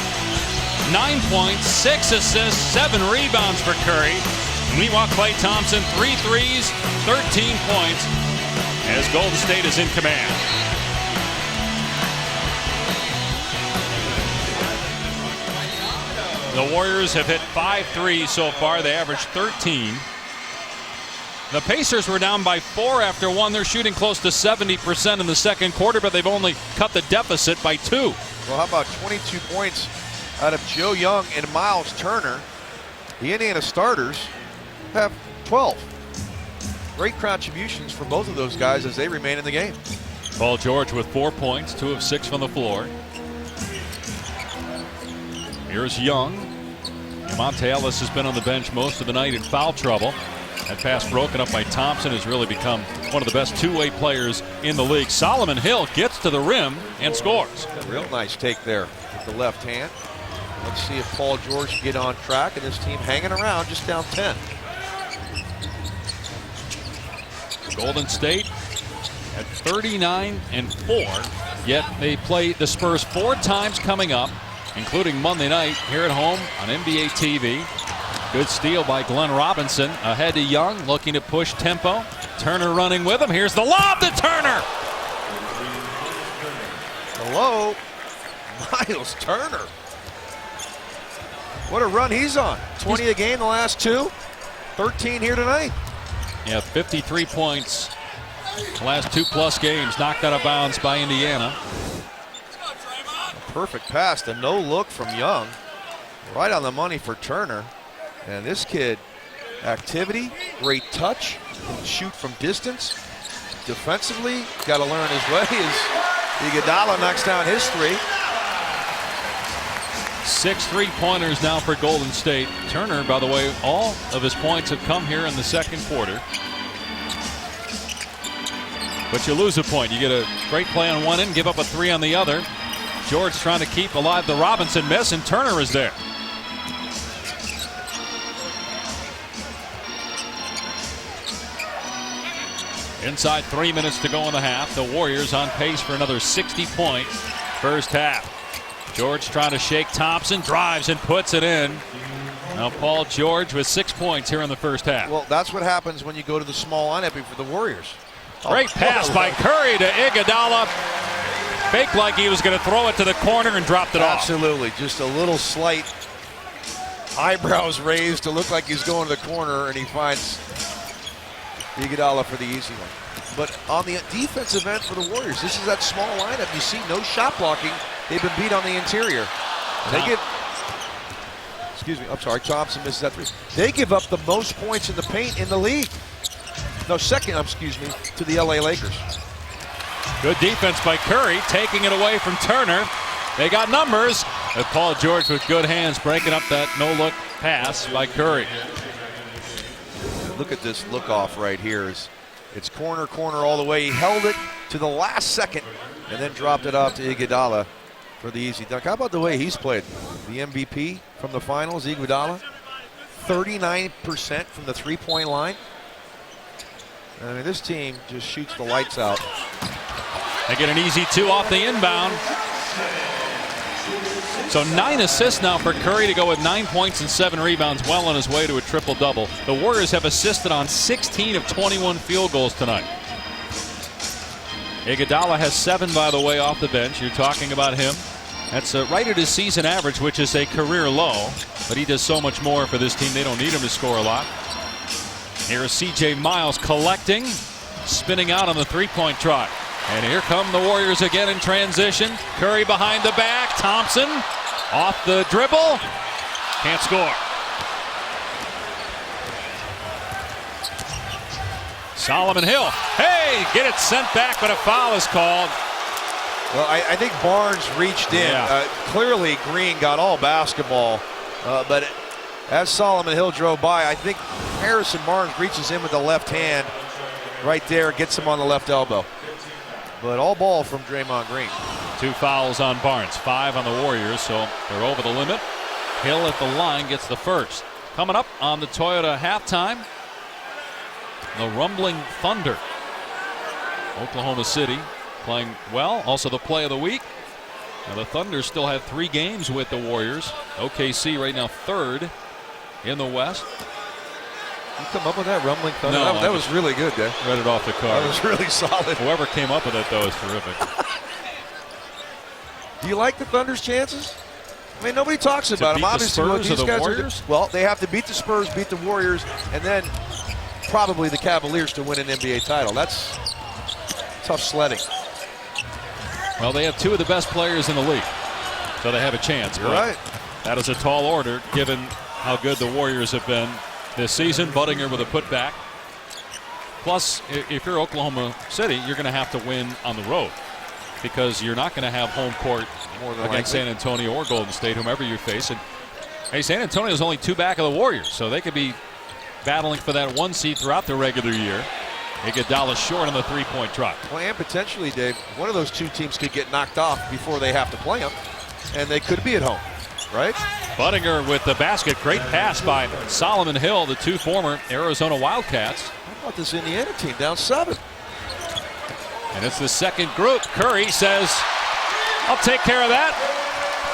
9 points, 6 assists, 7 rebounds for Curry. Meanwhile, Klay Thompson, 3 threes, 13 points as Golden State is in command. The Warriors have hit 5 threes so far. They average 13. The Pacers were down by 4 after 1. They're shooting close to 70% in the second quarter, but they've only cut the deficit by 2. Well, how about 22 points out of Joe Young and Myles Turner? The Indiana starters have 12. Great contributions from both of those guys as they remain in the game. Paul George with 4 points, 2 of 6 from the floor. Here's Young. Monte Ellis has been on the bench most of the night in foul trouble. That pass broken up by Thompson has really become one of the best two-way players in the league. Solomon Hill gets to the rim and scores. A real nice take there with the left hand. Let's see if Paul George can get on track and this team hanging around just down 10. Golden State at 39-4, yet they play the Spurs 4 times coming up, including Monday night here at home on NBA TV. Good steal by Glenn Robinson. Ahead to Young, looking to push tempo. Turner running with him. Here's the lob to Turner. Hello, Myles Turner. What a run he's on. 20 a game the last 2. 13 here tonight. Yeah, 53 points the last 2+ games. Knocked out of bounds by Indiana. Perfect pass, the no look from Young. Right on the money for Turner. And this kid, activity, great touch, can shoot from distance. Defensively, got to learn his way as Iguodala knocks down his 3. 6 3-pointers now for Golden State. Turner, by the way, all of his points have come here in the second quarter. But you lose a point. You get a great play on one end, give up a 3 on the other. George trying to keep alive the Robinson miss, and Turner is there. Inside 3 minutes to go in the half. The Warriors on pace for another 60-point first half. George trying to shake Thompson, drives and puts it in. Now Paul George with 6 points here in the first half. Well, that's what happens when you go to the small lineup for the Warriors. Great pass by Curry to Iguodala. Faked like he was going to throw it to the corner and dropped it off. Absolutely. Just a little slight eyebrows raised to look like he's going to the corner, and he finds Iguodala for the easy one. But on the defensive end for the Warriors, this is that small lineup. You see no shot blocking. They've been beat on the interior. They give, Thompson misses that 3. They give up the most points in the paint in the league. No, second, to the LA Lakers. Good defense by Curry, taking it away from Turner. They got numbers. And Paul George with good hands breaking up that no-look pass by Curry. Look at this look off right here. It's corner all the way. He held it to the last second and then dropped it off to Iguodala for the easy dunk. How about the way he's played? The MVP from the finals, Iguodala. 39% from the three-point line. I mean, this team just shoots the lights out. They get an easy 2 off the inbound. So 9 assists now for Curry to go with 9 points and 7 rebounds, well on his way to a triple-double. The Warriors have assisted on 16 of 21 field goals tonight. Iguodala has 7, by the way, off the bench. You're talking about him. That's right at his season average, which is a career low. But he does so much more for this team. They don't need him to score a lot. Here's C.J. Miles collecting, spinning out on the three-point try. And here come the Warriors again in transition. Curry behind the back. Thompson off the dribble. Can't score. Solomon Hill. Hey, get it sent back, but a foul is called. Well, I think Barnes reached in. Yeah. Clearly, Green got all basketball, but as Solomon Hill drove by, I think Harrison Barnes reaches in with the left hand right there, gets him on the left elbow. But all ball from Draymond Green. 2 fouls on Barnes, 5 on the Warriors, so they're over the limit. Hill at the line gets the first. Coming up on the Toyota halftime, the Rumbling Thunder. Oklahoma City playing well, also the play of the week. Now the Thunder still have 3 games with the Warriors. OKC right now 3rd in the West. You come up with that, Rumbling Thunder? No, that was really good, Dave. Read it off the card. That was really solid. Whoever came up with it, though, is terrific. Do you like the Thunder's chances? I mean, nobody talks about them. Obviously, Spurs these or the guys Warriors? well, they have to beat the Spurs, beat the Warriors, and then probably the Cavaliers to win an NBA title. That's tough sledding. Well, they have 2 of the best players in the league, so they have a chance. You're right. That is a tall order, given how good the Warriors have been this season. Buttinger with a putback. Plus, if you're Oklahoma City, you're going to have to win on the road because you're not going to have home court against San Antonio or Golden State, whomever you face. And hey, San Antonio is only 2 back of the Warriors, so they could be battling for that 1 seed throughout the regular year. Iguodala short on the three-point try. Well, and potentially, Dave, one of those 2 teams could get knocked off before they have to play them, and they could be at home, right? Buttinger with the basket. Great pass by Solomon Hill, the 2 former Arizona Wildcats. How about this Indiana team down 7? And it's the second group. Curry says, I'll take care of that.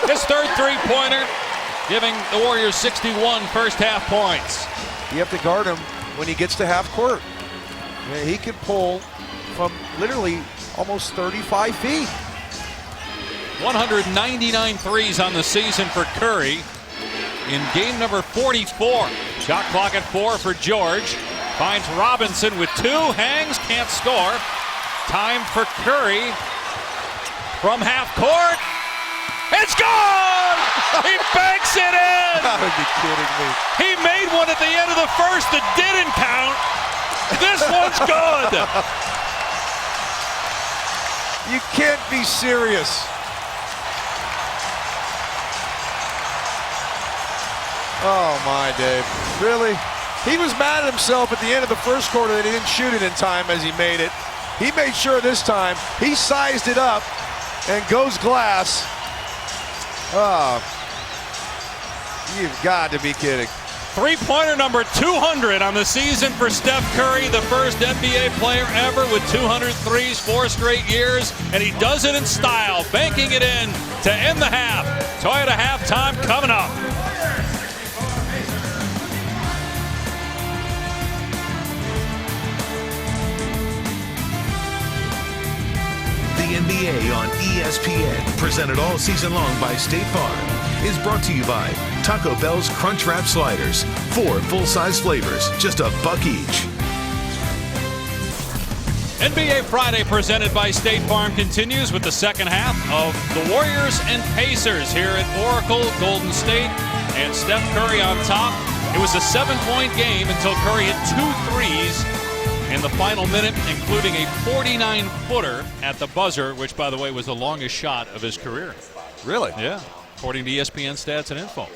His 3rd three-pointer, giving the Warriors 61 first-half points. You have to guard him when he gets to half court. Yeah, he can pull from literally almost 35 feet. 199 threes on the season for Curry in game number 44. Shot clock at 4 for George. Finds Robinson with 2, hangs, can't score. Time for Curry from half court. It's gone! He banks it in! Gotta be kidding me. He made one at the end of the first that didn't count. This one's good! You can't be serious. Oh my, Dave. Really? He was mad at himself at the end of the first quarter that he didn't shoot it in time as he made it. He made sure this time he sized it up and goes glass. Oh, you've got to be kidding. Three-pointer number 200 on the season for Steph Curry, the first NBA player ever with 200 threes 4 straight years, and he does it in style, banking it in to end the half. Toyota halftime coming up. The NBA on ESPN, presented all season long by State Farm, is brought to you by Taco Bell's Crunchwrap Sliders. 4 full-size flavors, just $1 each. NBA Friday presented by State Farm continues with the second half of the Warriors and Pacers here at Oracle, Golden State, and Steph Curry on top. It was a 7-point game until Curry hit 2 threes in the final minute, including a 49-footer at the buzzer, which, by the way, was the longest shot of his career. Really? Yeah, according to ESPN Stats and Info.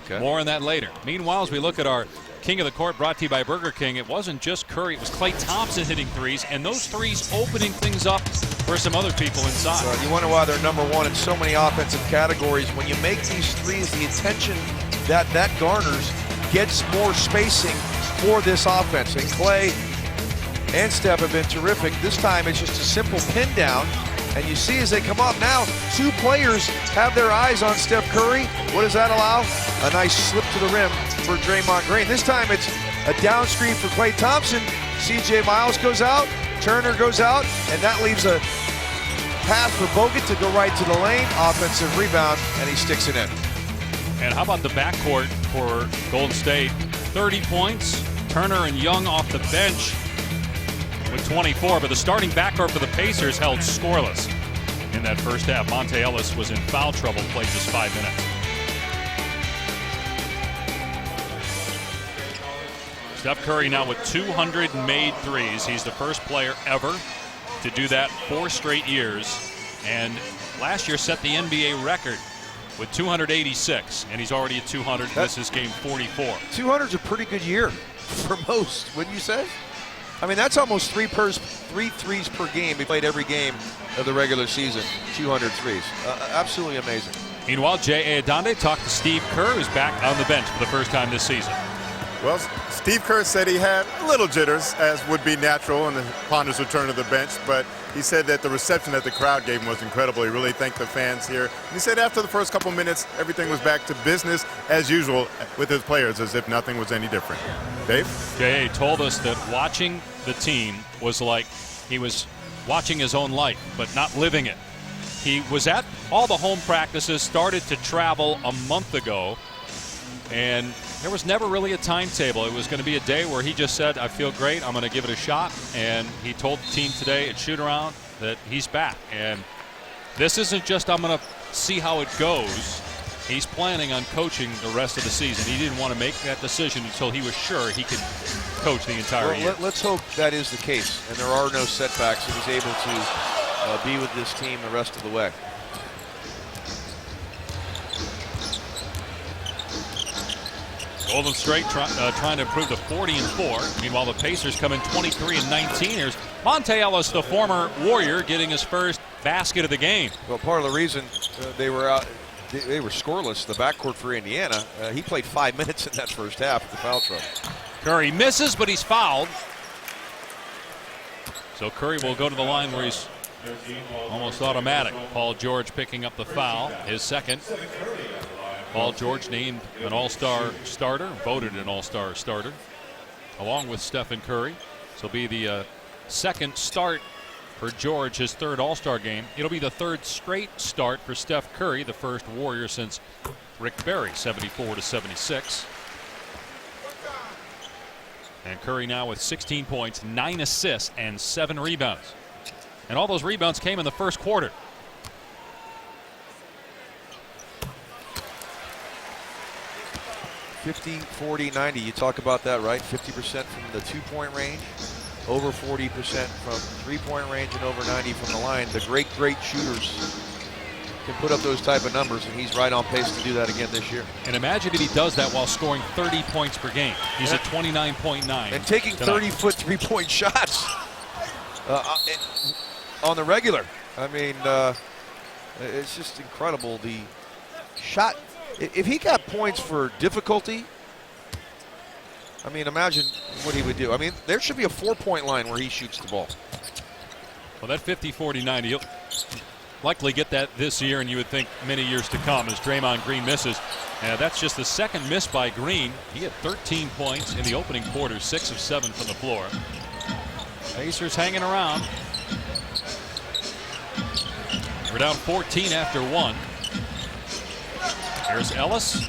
Okay. More on that later. Meanwhile, as we look at our King of the Court brought to you by Burger King, it wasn't just Curry, it was Klay Thompson hitting threes, and those threes opening things up for some other people inside. Well, you wonder why they're number 1 in so many offensive categories. When you make these threes, the attention that garners gets more spacing for this offense. And Klay and Steph have been terrific. This time it's just a simple pin down And you see as they come up now, 2 players have their eyes on Steph Curry. What does that allow? A nice slip to the rim for Draymond Green. This time it's a down screen for Klay Thompson. CJ Myles goes out, Turner goes out, and that leaves a pass for Bogut to go right to the lane. Offensive rebound, and he sticks it in. And how about the backcourt for Golden State? 30 points. Turner and Young off the bench with 24, but the starting backcourt for the Pacers held scoreless in that first half. Monte Ellis was in foul trouble, played just 5 minutes. Steph Curry now with 200 made threes. He's the first player ever to do that 4 straight years, and last year set the NBA record with 286, and he's already at 200. This is game 44. 200's a pretty good year for most, wouldn't you say? I mean, that's almost 3 threes per game. He played every game of the regular season, 200 threes. Absolutely amazing. Meanwhile, J.A. Adonde talked to Steve Kerr, who's back on the bench for the first time this season. Well, Steve Kerr said he had a little jitters, as would be natural upon his return to the bench, but he said that the reception that the crowd gave him was incredible. He really thanked the fans here. And he said after the first couple minutes, everything was back to business as usual with his players, as if nothing was any different. Dave? J.A. told us that watching the team was like he was watching his own life, but not living it. He was at all the home practices, started to travel a month ago, and there was never really a timetable. It was going to be a day where he just said, I feel great, I'm going to give it a shot. And he told the team today at shoot-around that he's back. And this isn't just I'm going to see how it goes. He's planning on coaching the rest of the season. He didn't want to make that decision until he was sure he could coach the entire year. Let's hope that is the case, and there are no setbacks, and he's able to be with this team the rest of the way. Golden State trying to improve to 40-4. Meanwhile, the Pacers come in 23-19. Here's Monte Ellis, the former Warrior, getting his first basket of the game. Well, part of the reason they were out, they were scoreless, the backcourt for Indiana. He played 5 minutes in that first half with the foul trouble. Curry misses, but he's fouled. So Curry will go to the line where he's almost automatic. Paul George picking up the foul, his second. Paul George named an all-star starter, voted an all-star starter, along with Stephen Curry. This will be the second start for George, his third all-star game. It'll be the third straight start for Steph Curry, the first Warrior since Rick Barry, 74-76. And Curry now with 16 points, 9 assists, and 7 rebounds. And all those rebounds came in the first quarter. $50, $40, $90. You talk about that, right? 50% from the 2-point range, over 40% from 3-point range, and over 90 from the line. The great shooters can put up those type of numbers, and he's right on pace to do that again this year. And imagine if he does that while scoring 30 points per game. He's at 29.9. And taking 30-foot 3-point shots on the regular. I mean, it's just incredible. The shot. If he got points for difficulty, I mean, imagine what he would do. I mean, there should be a 4-point line where he shoots the ball. Well, that 50, 40, 90, he'll likely get that this year, and you would think many years to come as Draymond Green misses. That's just the second miss by Green. He had 13 points in the opening quarter, 6 of 7 from the floor. Pacers hanging around. We're down 14 after 1. Here's Ellis,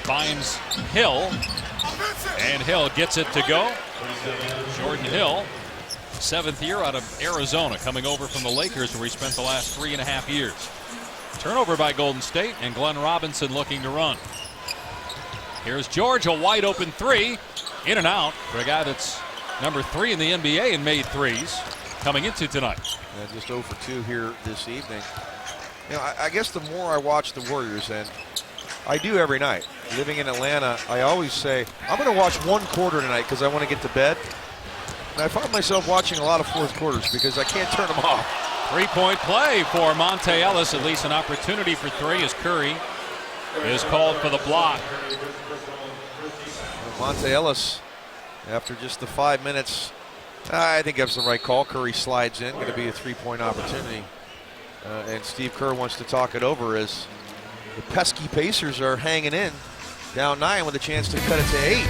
finds Hill, and Hill gets it to go. Jordan Hill, 7th year out of Arizona, coming over from the Lakers where he spent the last 3.5 years. Turnover by Golden State, and Glenn Robinson looking to run. Here's George, a wide open 3, in and out for a guy that's number 3 in the NBA in made threes coming into tonight. And just 0 for 2 here this evening. You know, I guess the more I watch the Warriors, and I do every night, living in Atlanta, I always say, I'm going to watch 1 quarter tonight because I want to get to bed. And I find myself watching a lot of 4th quarters because I can't turn them off. 3-point play for Monte Ellis, at least an opportunity for 3 as Curry is called for the block. Monte Ellis, after just the 5 minutes, I think that's the right call. Curry slides in, going to be a 3-point opportunity. And Steve Kerr wants to talk it over as the pesky Pacers are hanging in, down 9 with a chance to cut it to 8.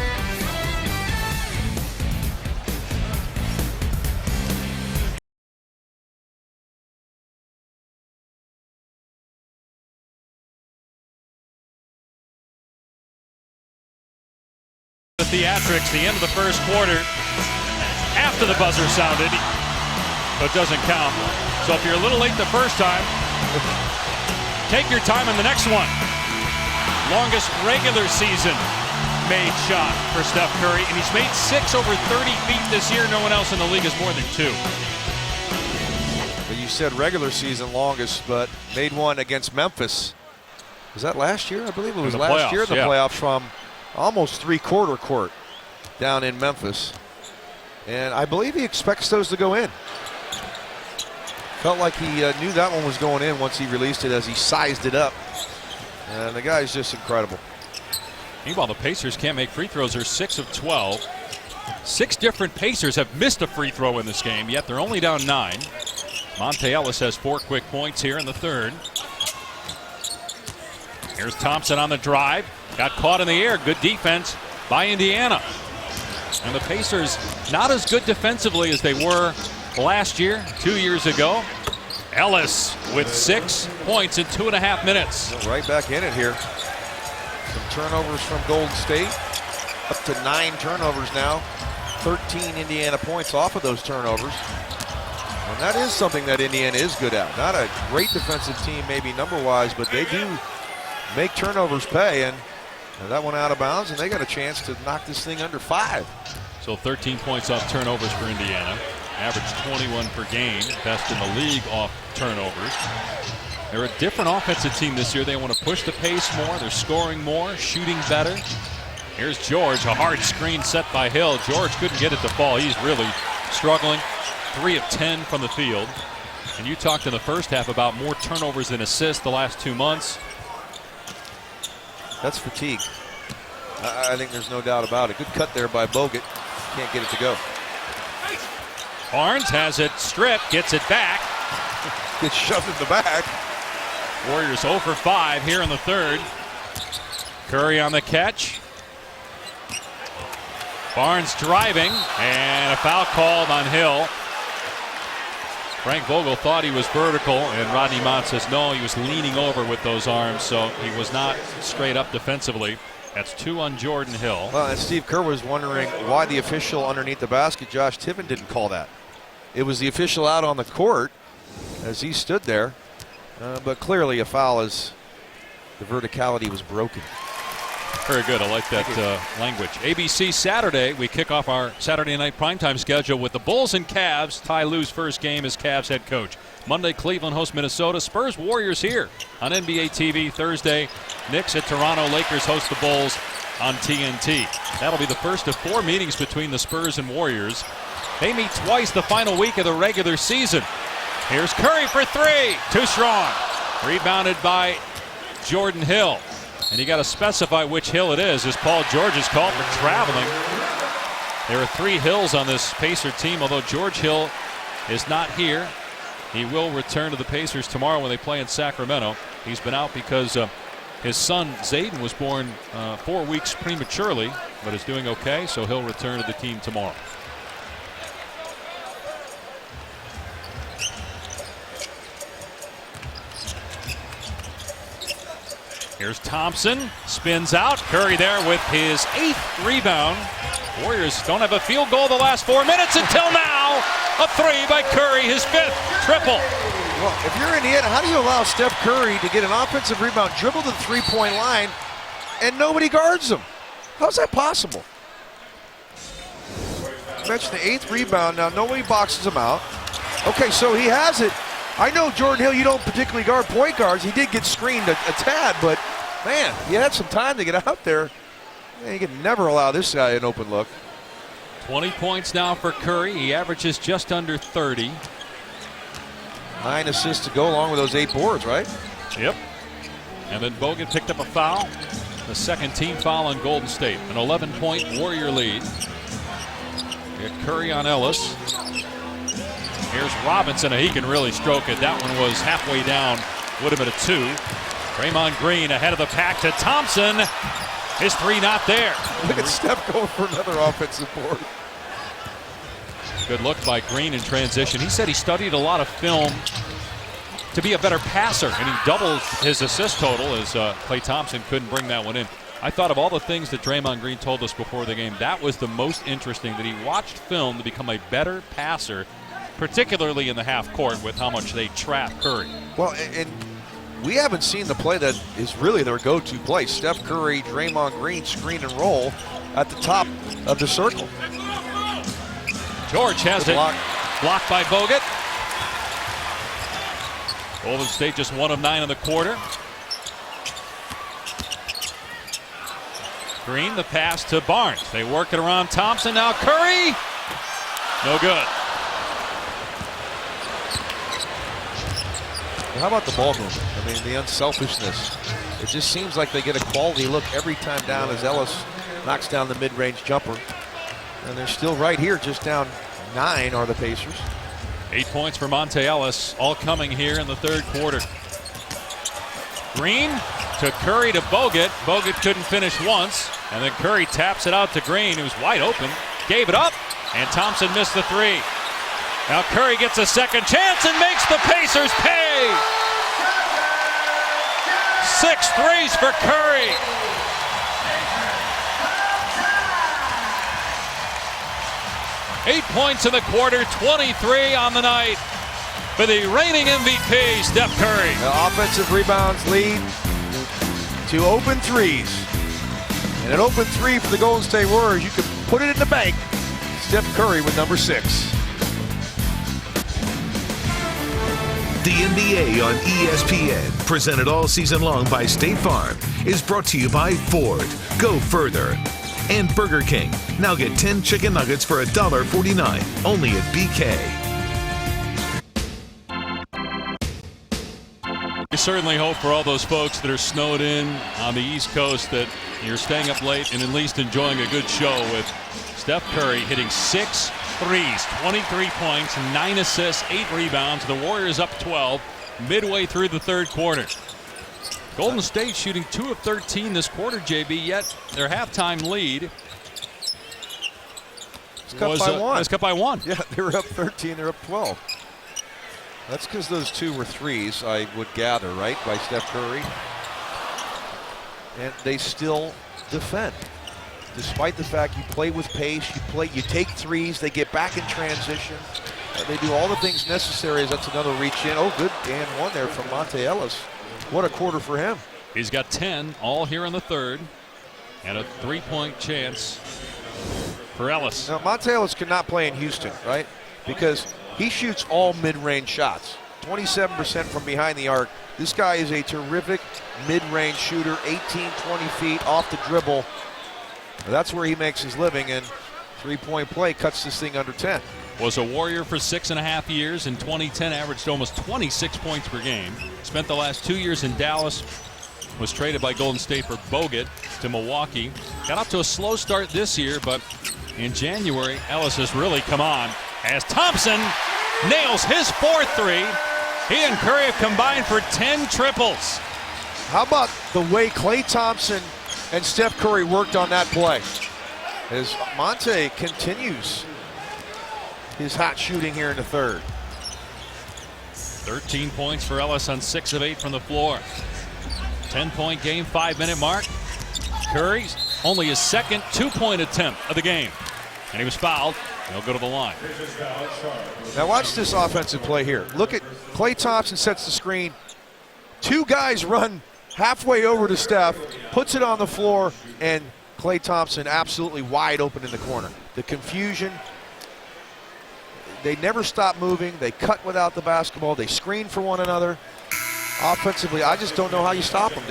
The theatrics, the end of the first quarter, after the buzzer sounded, so it doesn't count. So if you're a little late the first time, take your time in the next one. Longest regular season made shot for Steph Curry, and he's made 6 over 30 feet this year. No one else in the league has more than 2. But you said regular season longest, but made one against Memphis. Was that last year? I believe it was last year in the playoffs from almost three-quarter court down in Memphis. And I believe he expects those to go in. Felt like he knew that one was going in once he released it as he sized it up. And the guy's just incredible. Meanwhile, the Pacers can't make free throws. They're 6 of 12. 6 different Pacers have missed a free throw in this game, yet they're only down 9. Monte Ellis has 4 quick points here in the third. Here's Thompson on the drive. Got caught in the air. Good defense by Indiana. And the Pacers not as good defensively as they were last year, 2 years ago. Ellis with 6 points in 2.5 minutes. Right back in it here. Some turnovers from Golden State. Up to 9 turnovers now. 13 Indiana points off of those turnovers. And that is something that Indiana is good at. Not a great defensive team maybe number-wise, but they do make turnovers pay. And that went out of bounds, and they got a chance to knock this thing under 5. So 13 points off turnovers for Indiana. Average 21 per game. Best in the league off turnovers. They're a different offensive team this year. They want to push the pace more. They're scoring more, shooting better. Here's George, a hard screen set by Hill. George couldn't get it to fall. He's really struggling. 3 of 10 from the field. And you talked in the first half about more turnovers than assists the last 2 months. That's fatigue. I think there's no doubt about it. Good cut there by Bogut. Can't get it to go. Barnes has it stripped, gets it back. Gets shoved in the back. Warriors 0 for 5 here in the third. Curry on the catch. Barnes driving, and a foul called on Hill. Frank Vogel thought he was vertical, and Rodney Mott says no, he was leaning over with those arms, so he was not straight up defensively. That's 2 on Jordan Hill. Well, and Steve Kerr was wondering why the official underneath the basket, Josh Tiven, didn't call that. It was the official out on the court as he stood there, but clearly a foul as the verticality was broken. Very good. I like that language. ABC Saturday, we kick off our Saturday night primetime schedule with the Bulls and Cavs. Ty Lue's first game as Cavs head coach. Monday, Cleveland hosts Minnesota. Spurs Warriors here on NBA TV. Thursday, Knicks at Toronto. Lakers host the Bulls on TNT. That'll be the first of 4 meetings between the Spurs and Warriors. They meet twice the final week of the regular season. Here's Curry for 3. Too strong. Rebounded by Jordan Hill. And you got to specify which Hill it is, as Paul George is called for traveling. There are 3 Hills on this Pacer team, although George Hill is not here. He will return to the Pacers tomorrow when they play in Sacramento. He's been out because his son Zayden was born 4 weeks prematurely, but is doing okay, so he'll return to the team tomorrow. Here's Thompson, spins out. Curry there with his 8th rebound. Warriors don't have a field goal the last 4 minutes until now. A 3 by Curry, his 5th triple. Well, if you're Indiana, how do you allow Steph Curry to get an offensive rebound, dribble to the three-point line, and nobody guards him? How's that possible? Mentioned the 8th rebound. Now nobody boxes him out. Okay, so he has it. I know Jordan Hill, you don't particularly guard point guards. He did get screened a tad, but man, he had some time to get out there. Man, you can never allow this guy an open look. 20 points now for Curry. He averages just under 30. 9 assists to go along with those 8 boards, right? Yep. And then Bogut picked up a foul. The second team foul on Golden State. An 11-point Warrior lead. Get Curry on Ellis. Here's Robinson. He can really stroke it. That one was halfway down. Would have been a 2. Draymond Green ahead of the pack to Thompson. His 3 not there. Look at Steph going for another offensive board. Good look by Green in transition. He said he studied a lot of film to be a better passer, and he doubled his assist total as Klay Thompson couldn't bring that one in. I thought of all the things that Draymond Green told us before the game, that was the most interesting, that he watched film to become a better passer, particularly in the half court with how much they trap Curry. Well, and we haven't seen the play that is really their go-to play. Steph Curry, Draymond Green, screen and roll at the top of the circle. George has it blocked by Bogut. Golden State just 1 of 9 in the quarter. Green, the pass to Barnes. They work it around Thompson. Now Curry. No good. How about the ball movement? I mean, the unselfishness. It just seems like they get a quality look every time down as Ellis knocks down the mid-range jumper. And they're still right here, just down 9 are the Pacers. 8 points for Monte Ellis, all coming here in the third quarter. Green to Curry to Bogut. Bogut couldn't finish once, and then Curry taps it out to Green, who's wide open, gave it up, and Thompson missed the 3. Now Curry gets a second chance and makes the Pacers pay. 6 threes for Curry. Eight points in the quarter, 23 on the night for the reigning MVP, Steph Curry. The offensive rebounds lead to open threes. And an open 3 for the Golden State Warriors, you can put it in the bank. Steph Curry with number 6. The NBA on ESPN, presented all season long by State Farm, is brought to you by Ford. Go further. And Burger King. Now get 10 chicken nuggets for $1.49, only at BK. We certainly hope for all those folks that are snowed in on the East Coast that you're staying up late and at least enjoying a good show with Steph Curry hitting 6 threes, 23 points, 9 assists, 8 rebounds. The Warriors up 12 midway through the third quarter. Golden State shooting 2 of 13 this quarter, JB, yet their halftime lead was cut by 1. Yeah, they were up 13, they're up 12. That's because those 2 were threes, I would gather, right, by Steph Curry. And they still defend. Despite the fact you play with pace, you take threes, they get back in transition. They do all the things necessary as that's another reach in. Oh, good and 1 there from Monte Ellis. What a quarter for him. He's got 10 all here in the third and a 3-point chance for Ellis. Now, Monte Ellis cannot play in Houston, right? Because he shoots all mid-range shots. 27% from behind the arc. This guy is a terrific mid-range shooter, 18, 20 feet off the dribble. That's where he makes his living, and 3-point play cuts this thing under 10. Was a Warrior for 6.5 years. In 2010, averaged almost 26 points per game. Spent the last 2 years in Dallas. Was traded by Golden State for Bogut to Milwaukee. Got off to a slow start this year, but in January, Ellis has really come on as Thompson nails his 4th 3. He and Curry have combined for 10 triples. How about the way Klay Thompson and Steph Curry worked on that play? As Monte continues his hot shooting here in the third. 13 points for Ellis on 6 of 8 from the floor. 10-point game, 5-minute mark. Curry's only his second 2-point attempt of the game. And he was fouled. He'll go to the line. Now watch this offensive play here. Look at Klay Thompson sets the screen. 2 guys run halfway over to Steph, puts it on the floor, and Klay Thompson absolutely wide open in the corner. The confusion. They never stop moving. They cut without the basketball. They screen for one another. Offensively, I just don't know how you stop them,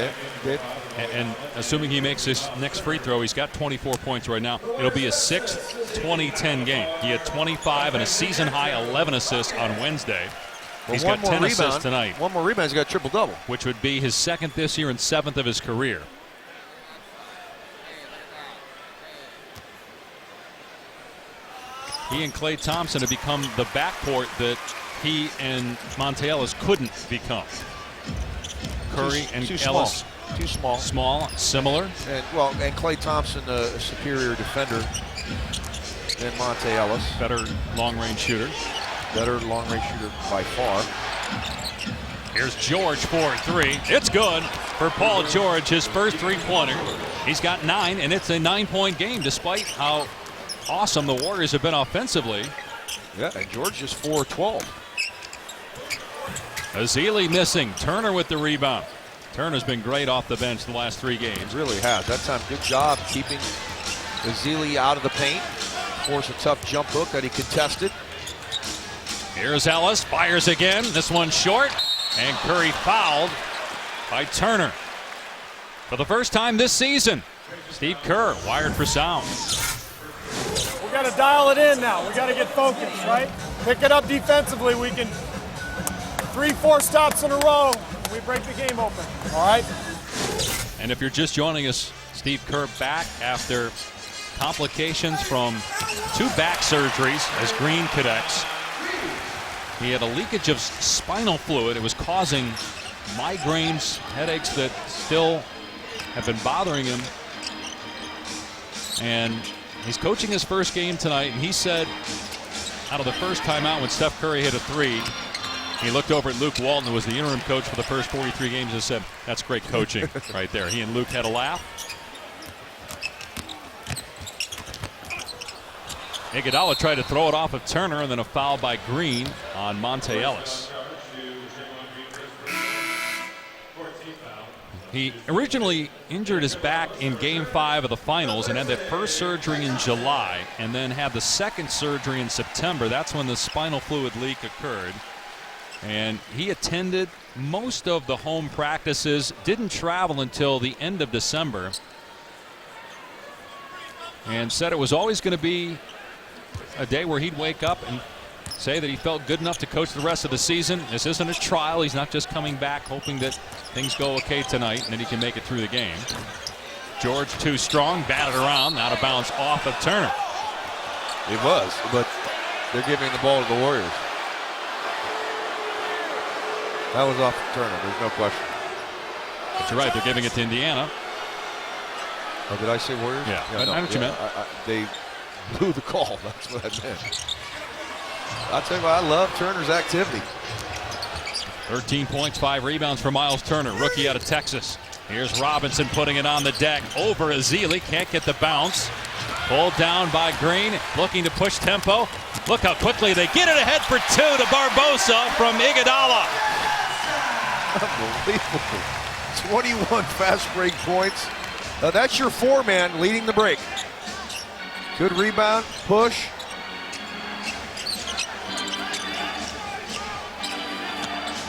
Dave. And assuming he makes his next free throw, he's got 24 points right now. It'll be his 6th 2010 game. He had 25 and a season-high 11 assists on Wednesday. Well, he's got 10 assists tonight. 1 more rebound, he's got a triple-double. Which would be his 2nd this year and 7th of his career. he and Klay Thompson have become the backcourt that he and Monte Ellis couldn't become. Curry and Ellis. Too small. Small, similar. And Klay Thompson, a superior defender than Monte Ellis. Better long-range shooter. Better long-range shooter by far. Here's George for 3. It's good for Paul George, his first three-pointer. He's got 9, and it's a 9-point game despite how awesome the Warriors have been offensively. Yeah, and George just 4-12. Ezeli missing. Turner with the rebound. Turner's been great off the bench the last 3 games. Really has. That time, good job keeping Ezeli out of the paint. Forced a tough jump hook that he contested. Here's Ellis. Fires again. This one short. And Curry fouled by Turner. For the first time this season, Steve Kerr wired for sound. We got to dial it in now. We got to get focused, right? Pick it up defensively. We can 3-4 stops in a row. We break the game open. All right? And if you're just joining us, Steve Kerr back after complications from 2 back surgeries as Green connects. He had a leakage of spinal fluid. It was causing migraines, headaches that still have been bothering him. And he's coaching his first game tonight, and he said out of the first timeout when Steph Curry hit a 3, he looked over at Luke Walton, who was the interim coach for the first 43 games, and said, that's great coaching right there. He and Luke had a laugh. Iguodala tried to throw it off of Turner, and then a foul by Green on Monte Ellis. He originally injured his back in Game 5 of the finals and had that first surgery in July and then had the second surgery in September. That's when the spinal fluid leak occurred. And he attended most of the home practices, didn't travel until the end of December, and said it was always going to be a day where he'd wake up and say that he felt good enough to coach the rest of the season. This isn't a trial. He's not just coming back hoping that things go okay tonight and that he can make it through the game. George too strong, batted around, out of bounds off of Turner. It was, but they're giving the ball to the Warriors. That was off of Turner, there's no question. But you're right, they're giving it to Indiana. Oh, did I say Warriors? Yeah, I know what you meant. They blew the call. That's what I meant. I'll tell you what, I love Turner's activity. 13 points, 5 rebounds for Myles Turner, rookie out of Texas. Here's Robinson putting it on the deck over Ezeli. Can't get the bounce. Pulled down by Green, looking to push tempo. Look how quickly they get it ahead for 2 to Barbosa from Iguodala. Unbelievable. 21 fast break points. That's your 4-man leading the break. Good rebound, push.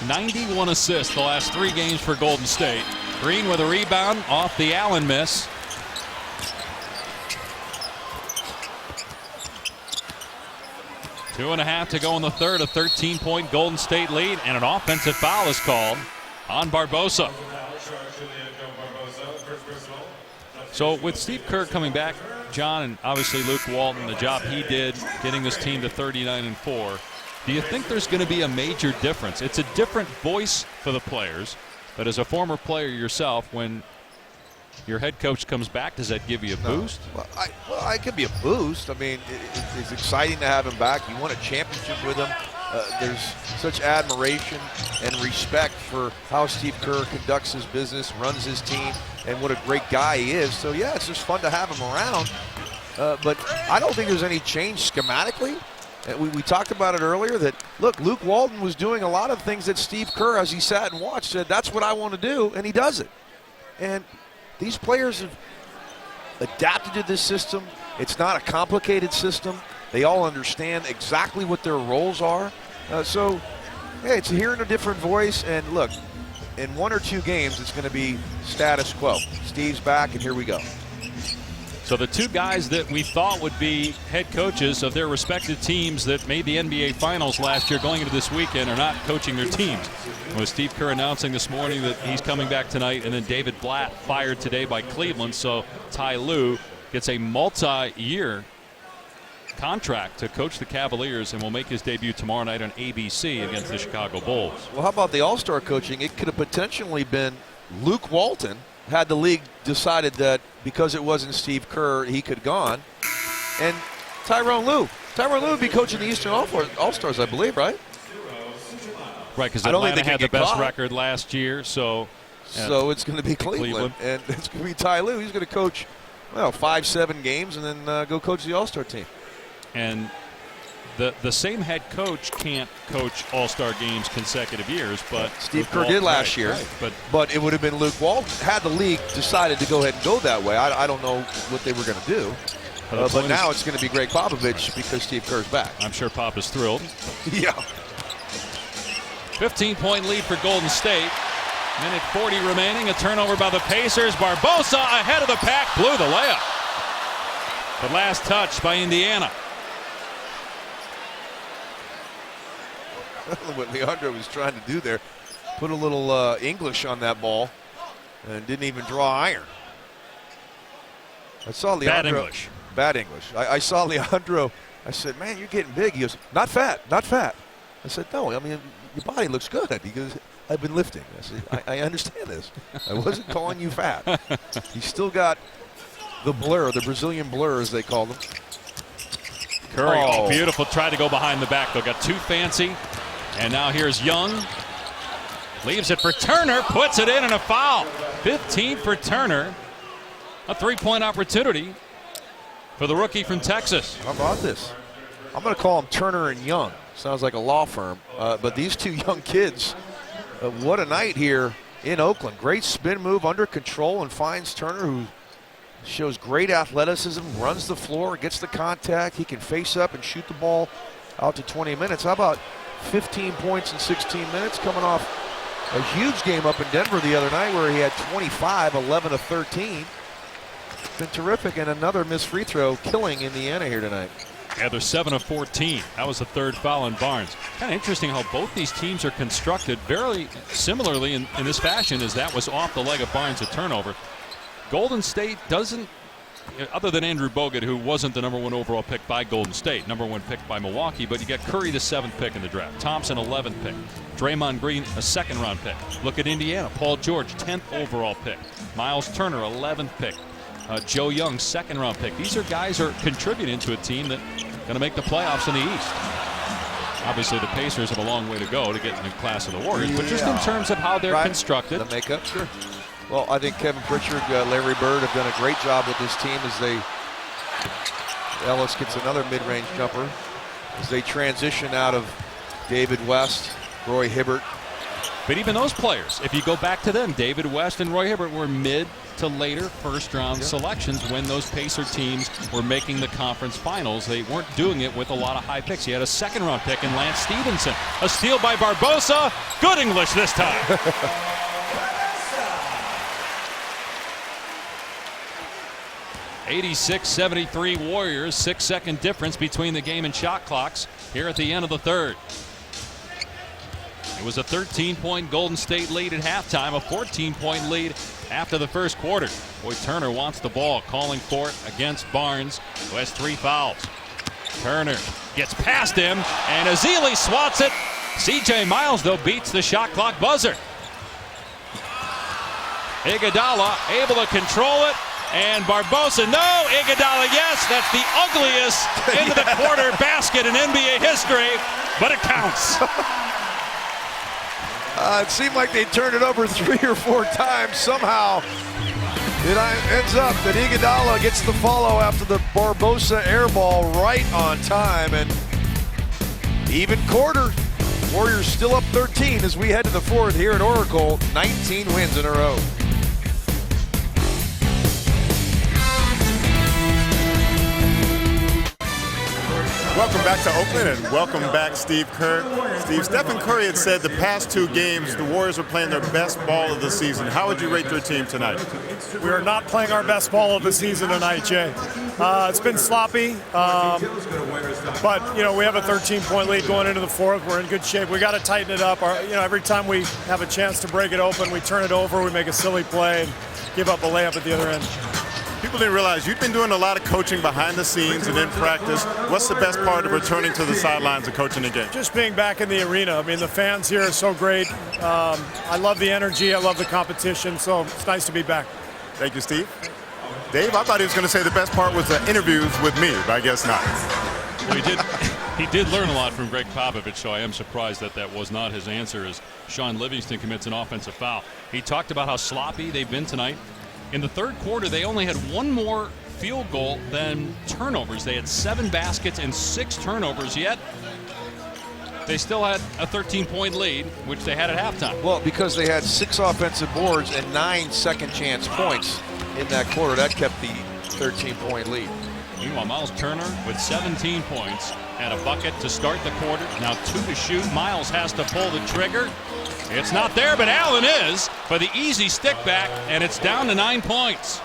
'91 assists the last 3 games for Golden State. Green with a rebound off the Allen miss. Two and a half to go in the third. A 13-point Golden State lead, and an offensive foul is called on Barbosa. So with Steve Kerr coming back, John, and obviously Luke Walton, the job he did getting this team to 39-4, do you think there's going to be a major difference? It's a different voice for the players, but as a former player yourself, when your head coach comes back, does that give you a boost? Well, it could be a boost. I mean, it's exciting to have him back. You won a championship with him. There's such admiration and respect for how Steve Kerr conducts his business, runs his team, and what a great guy he is. So, yeah, it's just fun to have him around. But I don't think there's any change schematically. We talked about it earlier that, look, Luke Walton was doing a lot of things that Steve Kerr, as he sat and watched, said, that's what I want to do, and he does it. And these players have adapted to this system. It's not a complicated system. They all understand exactly what their roles are. So, hey, it's hearing a different voice. And look, in 1 or 2 games, it's going to be status quo. Steve's back, and here we go. So the 2 guys that we thought would be head coaches of their respective teams that made the NBA Finals last year going into this weekend are not coaching their teams. With Steve Kerr announcing this morning that he's coming back tonight, and then David Blatt fired today by Cleveland. So Ty Lue gets a multi-year contract to coach the Cavaliers and will make his debut tomorrow night on ABC against the Chicago Bulls. Well, how about the All-Star coaching? It could have potentially been Luke Walton had the league decided that because it wasn't Steve Kerr, he could have gone. And Tyronn Lue. Tyronn Lue would be coaching the Eastern All-Stars, I believe, right? Right, because I don't think Atlanta they had can the get best caught. record last year, so it's going to be Cleveland. And it's going to be Ty Lue. He's going to coach, 5-7 games and then go coach the All-Star team. And the same head coach can't coach All-Star games consecutive years, but Steve Kerr did last year. Right, but it would have been Luke Walton had the league decided to go ahead and go that way. I don't know what they were going to do. But now it's going to be Greg Popovich because Steve Kerr's back. I'm sure Pop is thrilled. Yeah. 15-point lead for Golden State. Minute 40 remaining. A turnover by the Pacers. Barbosa ahead of the pack. Blew the layup. The last touch by Indiana. What Leandro was trying to do there, put a little English on that ball and didn't even draw iron. I saw Leandro. Bad English. Bad English. I saw Leandro. I said, man, you're getting big. He goes, not fat, not fat. I said, no, I mean, your body looks good. He goes, I've been lifting. I said, I understand this. I wasn't calling you fat. He's still got the blur, the Brazilian blur, as they call them. Curry, beautiful. Tried to go behind the back, though. Got too fancy. And now here's Young. Leaves it for Turner. Puts it in and a foul. 15 for Turner. A three-point opportunity for the rookie from Texas. How about this? I'm going to call him Turner and Young. Sounds like a law firm. But these two young kids, what a night here in Oakland. Great spin move under control and finds Turner, who shows great athleticism, runs the floor, gets the contact. He can face up and shoot the ball out to 20 minutes. How about 15 points in 16 minutes coming off a huge game up in Denver the other night where he had 25, 11 of 13. Been terrific, and another missed free throw killing Indiana here tonight. Yeah, they're 7 of 14. That was the third foul on Barnes. Kind of interesting how both these teams are constructed very similarly in this fashion, as that was off the leg of Barnes, a turnover. Golden State doesn't, other than Andrew Bogut, who wasn't the #1 overall pick by Golden State, #1 pick by Milwaukee, but you got Curry, the 7th pick in the draft. Thompson, 11th pick. Draymond Green, a 2nd-round pick. Look at Indiana. Paul George, 10th overall pick. Myles Turner, 11th pick. Joe Young, 2nd-round pick. These are guys who are contributing to a team that's going to make the playoffs in the East. Obviously, the Pacers have a long way to go to get in the class of the Warriors, but just in terms of how they're constructed. The makeup, sure. Well, I think Kevin Pritchard, Larry Bird have done a great job with this team as Ellis gets another mid-range jumper as they transition out of David West, Roy Hibbert. But even those players, if you go back to them, David West and Roy Hibbert were mid to later first-round selections when those Pacer teams were making the conference finals. They weren't doing it with a lot of high picks. He had a 2nd-round pick in Lance Stevenson. A steal by Barbosa. Good English this time. 86-73 Warriors. 6-second difference between the game and shot clocks here at the end of the third. It was a 13-point Golden State lead at halftime, a 14-point lead after the first quarter. Boy, Turner wants the ball, calling for it against Barnes, who has 3 fouls. Turner gets past him, and Ezeli swats it. C.J. Miles, though, beats the shot clock buzzer. Iguodala able to control it, and Barbosa, no. Iguodala, yes. That's the ugliest into the quarter basket in NBA history, but it counts. It seemed like they turned it over 3 or 4 times. Somehow it ends up that Iguodala gets the follow after the Barbosa air ball right on time. And even quarter. Warriors still up 13 as we head to the 4th here at Oracle. 19 wins in a row. Welcome back to Oakland, and welcome back, Steve Kerr. Steve, Stephen Curry had said the past 2 games, the Warriors are playing their best ball of the season. How would you rate your team tonight? We are not playing our best ball of the season tonight, Jay. It's been sloppy, but we have a 13-point lead going into the 4th. We're in good shape. We got to tighten it up. Every time we have a chance to break it open, we turn it over, we make a silly play, and give up a layup at the other end. You people didn't realize you've been doing a lot of coaching behind the scenes and in practice. What's the best part of returning to the sidelines and coaching again? Just being back in the arena. I mean, the fans here are so great. I love the energy. I love the competition. So it's nice to be back. Thank you, Steve. Dave, I thought he was going to say the best part was the interviews with me, but I guess not. Well, he did learn a lot from Greg Popovich, so I am surprised that that was not his answer as Sean Livingston commits an offensive foul. He talked about how sloppy they've been tonight. In the third quarter, they only had one more field goal than turnovers. They had 7 baskets and 6 turnovers, yet they still had a 13-point lead, which they had at halftime. Well, because they had 6 offensive boards and 9 second chance points in that quarter. That kept the 13-point lead. Meanwhile, Myles Turner with 17 points and a bucket to start the quarter. Now 2 to shoot. Myles has to pull the trigger. It's not there, but Allen is for the easy stick back, and it's down to 9 points.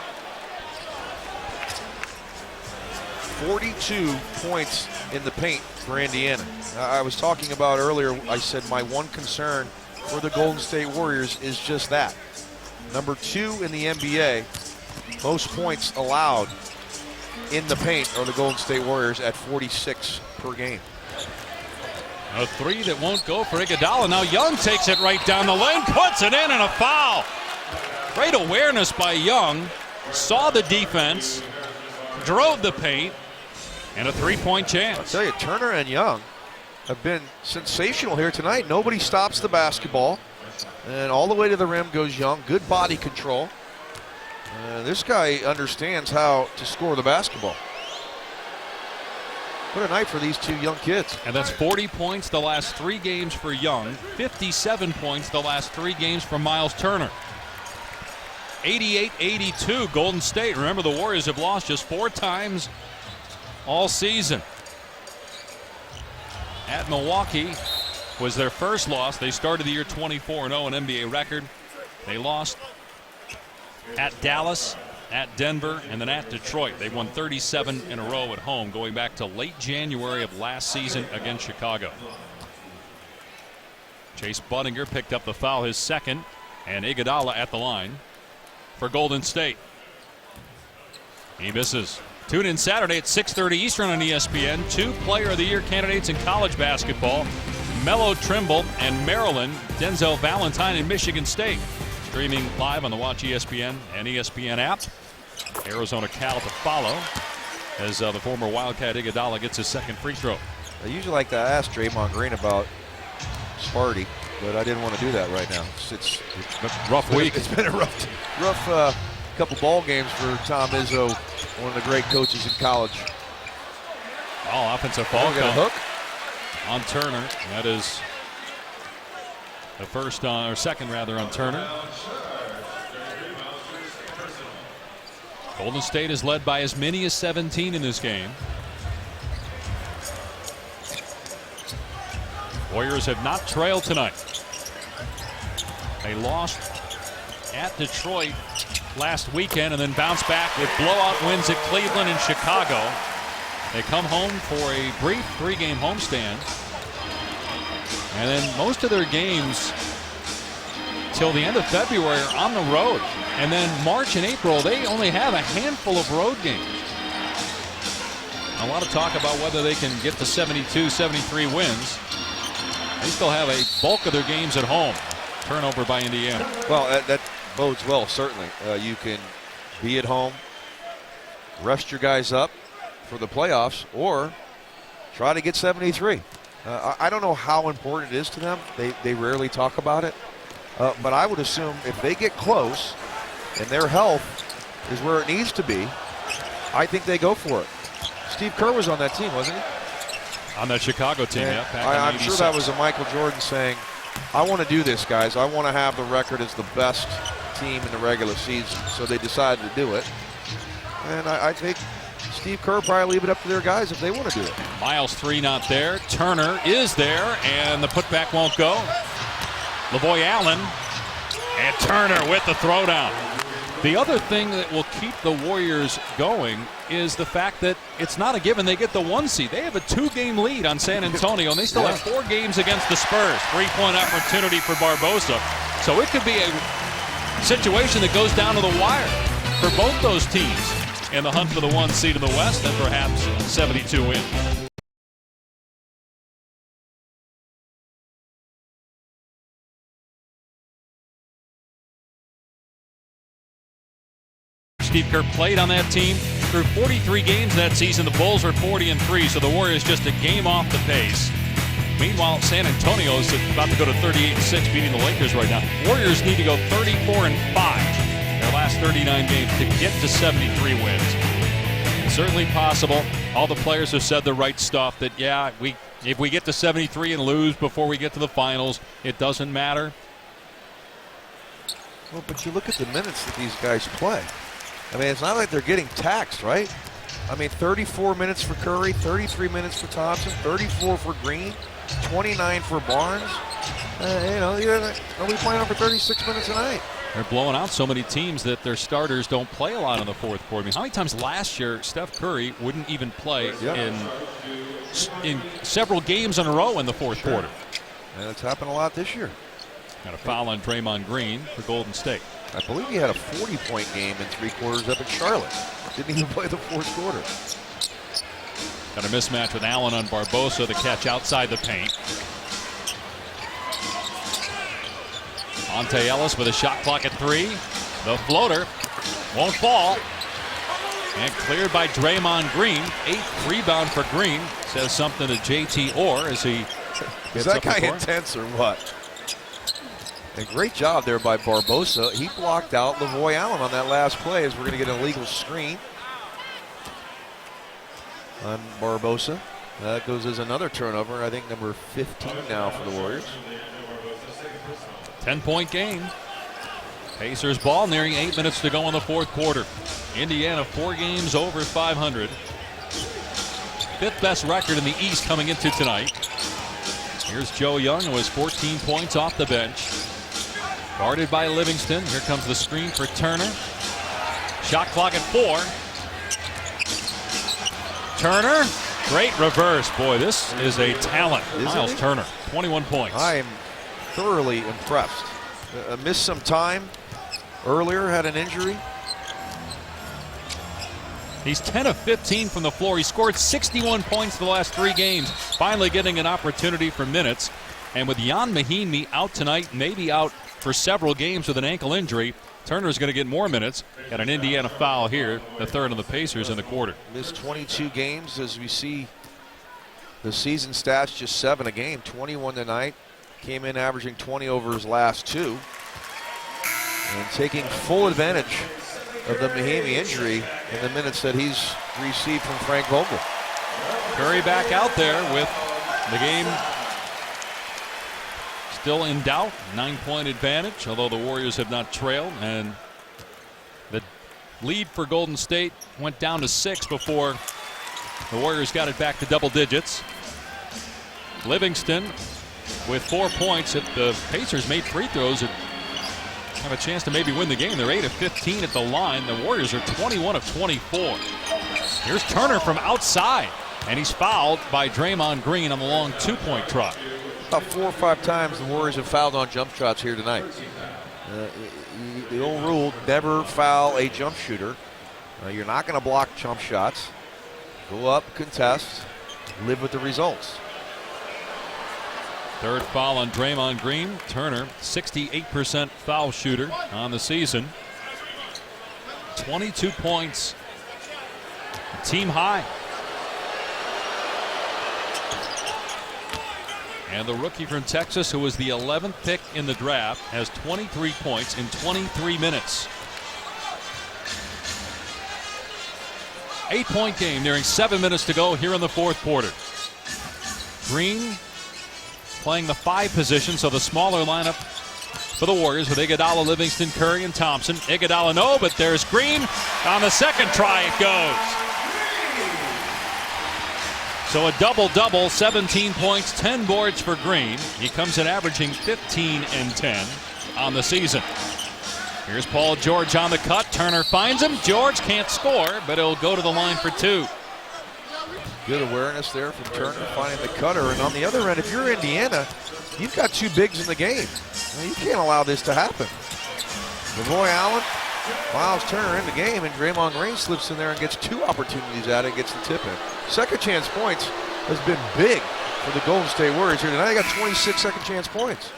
42 points in the paint for Indiana. I was talking about earlier, I said my one concern for the Golden State Warriors is just that. Number 2 in the NBA, most points allowed in the paint are the Golden State Warriors at 46 per game. A 3 that won't go for Iguodala. Now Young takes it right down the lane, puts it in, and a foul. Great awareness by Young. Saw the defense, drove the paint, and a 3-point chance. I'll tell you, Turner and Young have been sensational here tonight. Nobody stops the basketball, and all the way to the rim goes Young. Good body control. This guy understands how to score the basketball. What a night for these 2 young kids. And that's 40 points the last 3 games for Young, 57 points the last 3 games for Myles Turner. 88-82 Golden State. Remember, the Warriors have lost just 4 times all season. At Milwaukee was their first loss. They started the year 24-0, an NBA record. They lost at Dallas, at Denver, and then at Detroit. They've won 37 in a row at home, going back to late January of last season against Chicago. Chase Budinger picked up the foul, his second, and Iguodala at the line for Golden State. He misses. Tune in Saturday at 6:30 Eastern on ESPN. 2 Player of the Year candidates in college basketball, Melo Trimble and Maryland, Denzel Valentine and Michigan State. Streaming live on the Watch ESPN and ESPN app. Arizona Cal to follow as the former Wildcat Iguodala gets his second free throw. I usually like to ask Draymond Green about Sparty, but I didn't want to do that right now. It's a rough week. It's been a rough couple ball games for Tom Izzo, one of the great coaches in college. Oh, offensive foul. Got a hook on Turner. That is the first or second rather on Turner. Golden State is led by as many as 17 in this game. Warriors have not trailed tonight. They lost at Detroit last weekend and then bounced back with blowout wins at Cleveland and Chicago. They come home for a brief 3-game homestand. And then most of their games till the end of February are on the road. And then March and April, they only have a handful of road games. A lot of talk about whether they can get to 72, 73 wins. They still have a bulk of their games at home. Turnover by Indiana. Well, that bodes well, certainly. You can be at home, rest your guys up for the playoffs, or try to get 73. I don't know how important it is to them. They rarely talk about it. But I would assume if they get close and their health is where it needs to be, I think they go for it. Steve Kerr was on that team, wasn't he? On that Chicago team, yeah. I'm sure that was a Michael Jordan saying, I want to do this, guys. I want to have the record as the best team in the regular season. So they decided to do it. And I think Steve Kerr probably leave it up to their guys if they want to do it. Myles 3 not there. Turner is there, and the putback won't go. Lavoy Allen and Turner with the throwdown. The other thing that will keep the Warriors going is the fact that it's not a given they get the 1 seed. They have a 2-game lead on San Antonio, and they still have 4 games against the Spurs. 3-point opportunity for Barbosa. So it could be a situation that goes down to the wire for both those teams. in the hunt for the 1 seed in the West and perhaps 72 wins. Steve Kerr played on that team through 43 games that season. The Bulls are 40-3, so the Warriors just a game off the pace. Meanwhile, San Antonio is about to go to 38-6, beating the Lakers right now. Warriors need to go 34-5 their last 39 games to get to 73 wins. It's certainly possible. All the players have said the right stuff that, yeah, if we get to 73 and lose before we get to the finals, it doesn't matter. Well, but you look at the minutes that these guys play. I mean, it's not like they're getting taxed, right? I mean, 34 minutes for Curry, 33 minutes for Thompson, 34 for Green, 29 for Barnes. Are we playing over 36 minutes a night? They're blowing out so many teams that their starters don't play a lot in the fourth quarter. I mean, how many times last year Steph Curry wouldn't even play in several games in a row in the fourth quarter? And it's happened a lot this year. Got a foul on Draymond Green for Golden State. I believe he had a 40-point game in 3 quarters up in Charlotte. Didn't even play the fourth quarter. Got a mismatch with Allen on Barbosa. The catch outside the paint. Monte Ellis with a shot clock at 3. The floater won't fall. And cleared by Draymond Green. 8th rebound for Green. Says something to JT Orr as he gets up. Is that guy intense or what? A great job there by Barbosa. He blocked out Lavoy Allen on that last play as we're going to get an illegal screen on Barbosa. That goes as another turnover. I think number 15 now for the Warriors. 10-point game. Pacers ball, nearing 8 minutes to go in the fourth quarter. Indiana 4 games over 500. 5th best record in the East coming into tonight. Here's Joe Young, who has 14 points off the bench. Guarded by Livingston. Here comes the screen for Turner. Shot clock at 4. Turner, great reverse. Boy, this is a talent. Myles Turner, 21 points. I am thoroughly impressed. Missed some time earlier, had an injury. He's 10 of 15 from the floor. He scored 61 points the last 3 games. Finally getting an opportunity for minutes. And with Jan Mahinmi out tonight, maybe out for several games with an ankle injury, Turner's going to get more minutes. Got an Indiana foul here, the third of the Pacers in the quarter. Missed 22 games as we see the season stats, just 7 a game, 21 tonight. Came in averaging 20 over his last 2. And taking full advantage of the Mahinmi injury in the minutes that he's received from Frank Vogel. Curry back out there with the game still in doubt. 9-point advantage, although the Warriors have not trailed. And the lead for Golden State went down to 6 before the Warriors got it back to double digits. Livingston with 4 points. If the Pacers made free throws, it have a chance to maybe win the game. They're 8 of 15 at the line. The Warriors are 21 of 24. Here's Turner from outside, and he's fouled by Draymond Green on the long 2-point try. About 4 or 5 times the Warriors have fouled on jump shots here tonight. The old rule, never foul a jump shooter. You're not going to block jump shots. Go up, contest, live with the results. Third foul on Draymond Green. Turner, 68% foul shooter on the season. 22 points. Team high. And the rookie from Texas, who was the 11th pick in the draft, has 23 points in 23 minutes. 8-point game, nearing 7 minutes to go here in the fourth quarter. Green playing the 5 position, so the smaller lineup for the Warriors with Iguodala, Livingston, Curry, and Thompson. Iguodala, no, but there's Green. On the second try, it goes. So a double-double, 17 points, 10 boards for Green. He comes in averaging 15 and 10 on the season. Here's Paul George on the cut. Turner finds him. George can't score, but he'll go to the line for 2. Good awareness there from Turner finding the cutter. And on the other end, if you're Indiana, you've got 2 bigs in the game. You can't allow this to happen. Lavoy Allen Myles Turner in the game, and Draymond Green slips in there and gets 2 opportunities at it, gets the tip in. Second chance points has been big for the Golden State Warriors here tonight. They got 26 second chance points.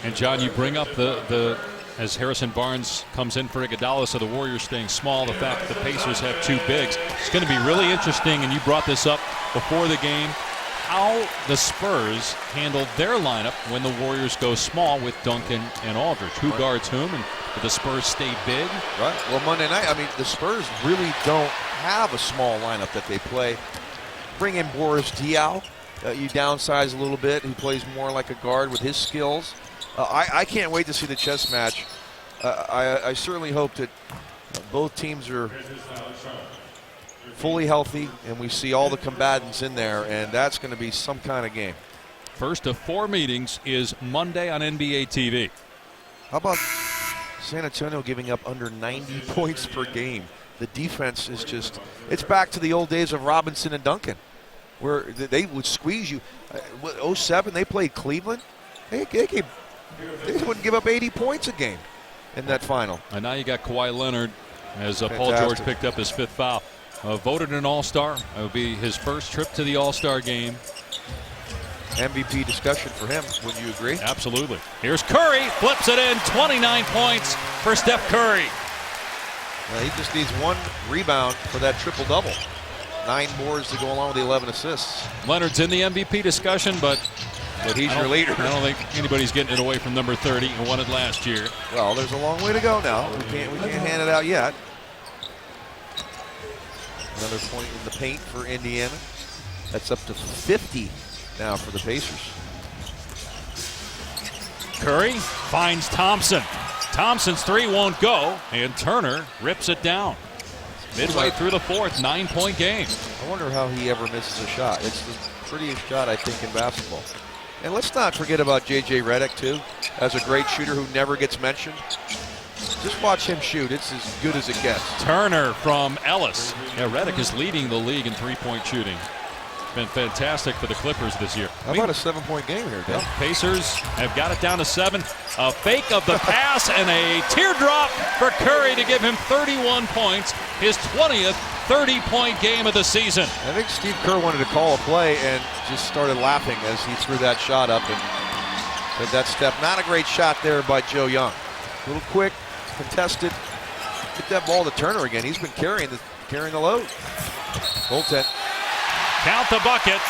And John, you bring up the as Harrison Barnes comes in for Iguodala, so the Warriors staying small, the fact that the Pacers have 2 bigs. It's going to be really interesting, and you brought this up before the game, how the Spurs handled their lineup when the Warriors go small with Duncan and Aldridge. Who guards whom, and do the Spurs stay big? Right. Well, Monday night, I mean, the Spurs really don't have a small lineup that they play. Bring in Boris Diaw. You downsize a little bit. He plays more like a guard with his skills. I can't wait to see the chess match. I certainly hope that both teams are fully healthy and we see all the combatants in there, and that's going to be some kind of game. First of 4 meetings is Monday on NBA TV. How about San Antonio giving up under 90 points per game? The defense is just, it's back to the old days of Robinson and Duncan, where they would squeeze you. 07, they played Cleveland. They wouldn't give up 80 points a game in that final. And now you got Kawhi Leonard as Paul George picked up his 5th foul. Voted an All-Star. It will be his first trip to the All-Star game. MVP discussion for him, wouldn't you agree? Absolutely. Here's Curry, flips it in, 29 points for Steph Curry. He just needs 1 rebound for that triple-double. 9 boards to go along with the 11 assists. Leonard's in the MVP discussion, but he's your leader. I don't think anybody's getting it away from number 30 who won it last year. Well, there's a long way to go now. We can't hand it out yet. Another point in the paint for Indiana. That's up to 50 now for the Pacers. Curry finds Thompson. Thompson's 3 won't go, and Turner rips it down. Midway through the 4th, 9-point game. I wonder how he ever misses a shot. It's the prettiest shot, I think, in basketball. And let's not forget about J.J. Redick, too, as a great shooter who never gets mentioned. Just watch him shoot. It's as good as it gets. Turner from Ellis. Yeah, Redick is leading the league in 3-point shooting. Been fantastic for the Clippers this year. How about a 7-point game here, Dale? Pacers have got it down to 7. A fake of the pass and a teardrop for Curry to give him 31 points. His 20th 30-point game of the season. I think Steve Kerr wanted to call a play and just started laughing as he threw that shot up and said that step. Not a great shot there by Joe Young. A little quick, contested. Get that ball to Turner again. He's been carrying the load. Goaltend. Count the bucket.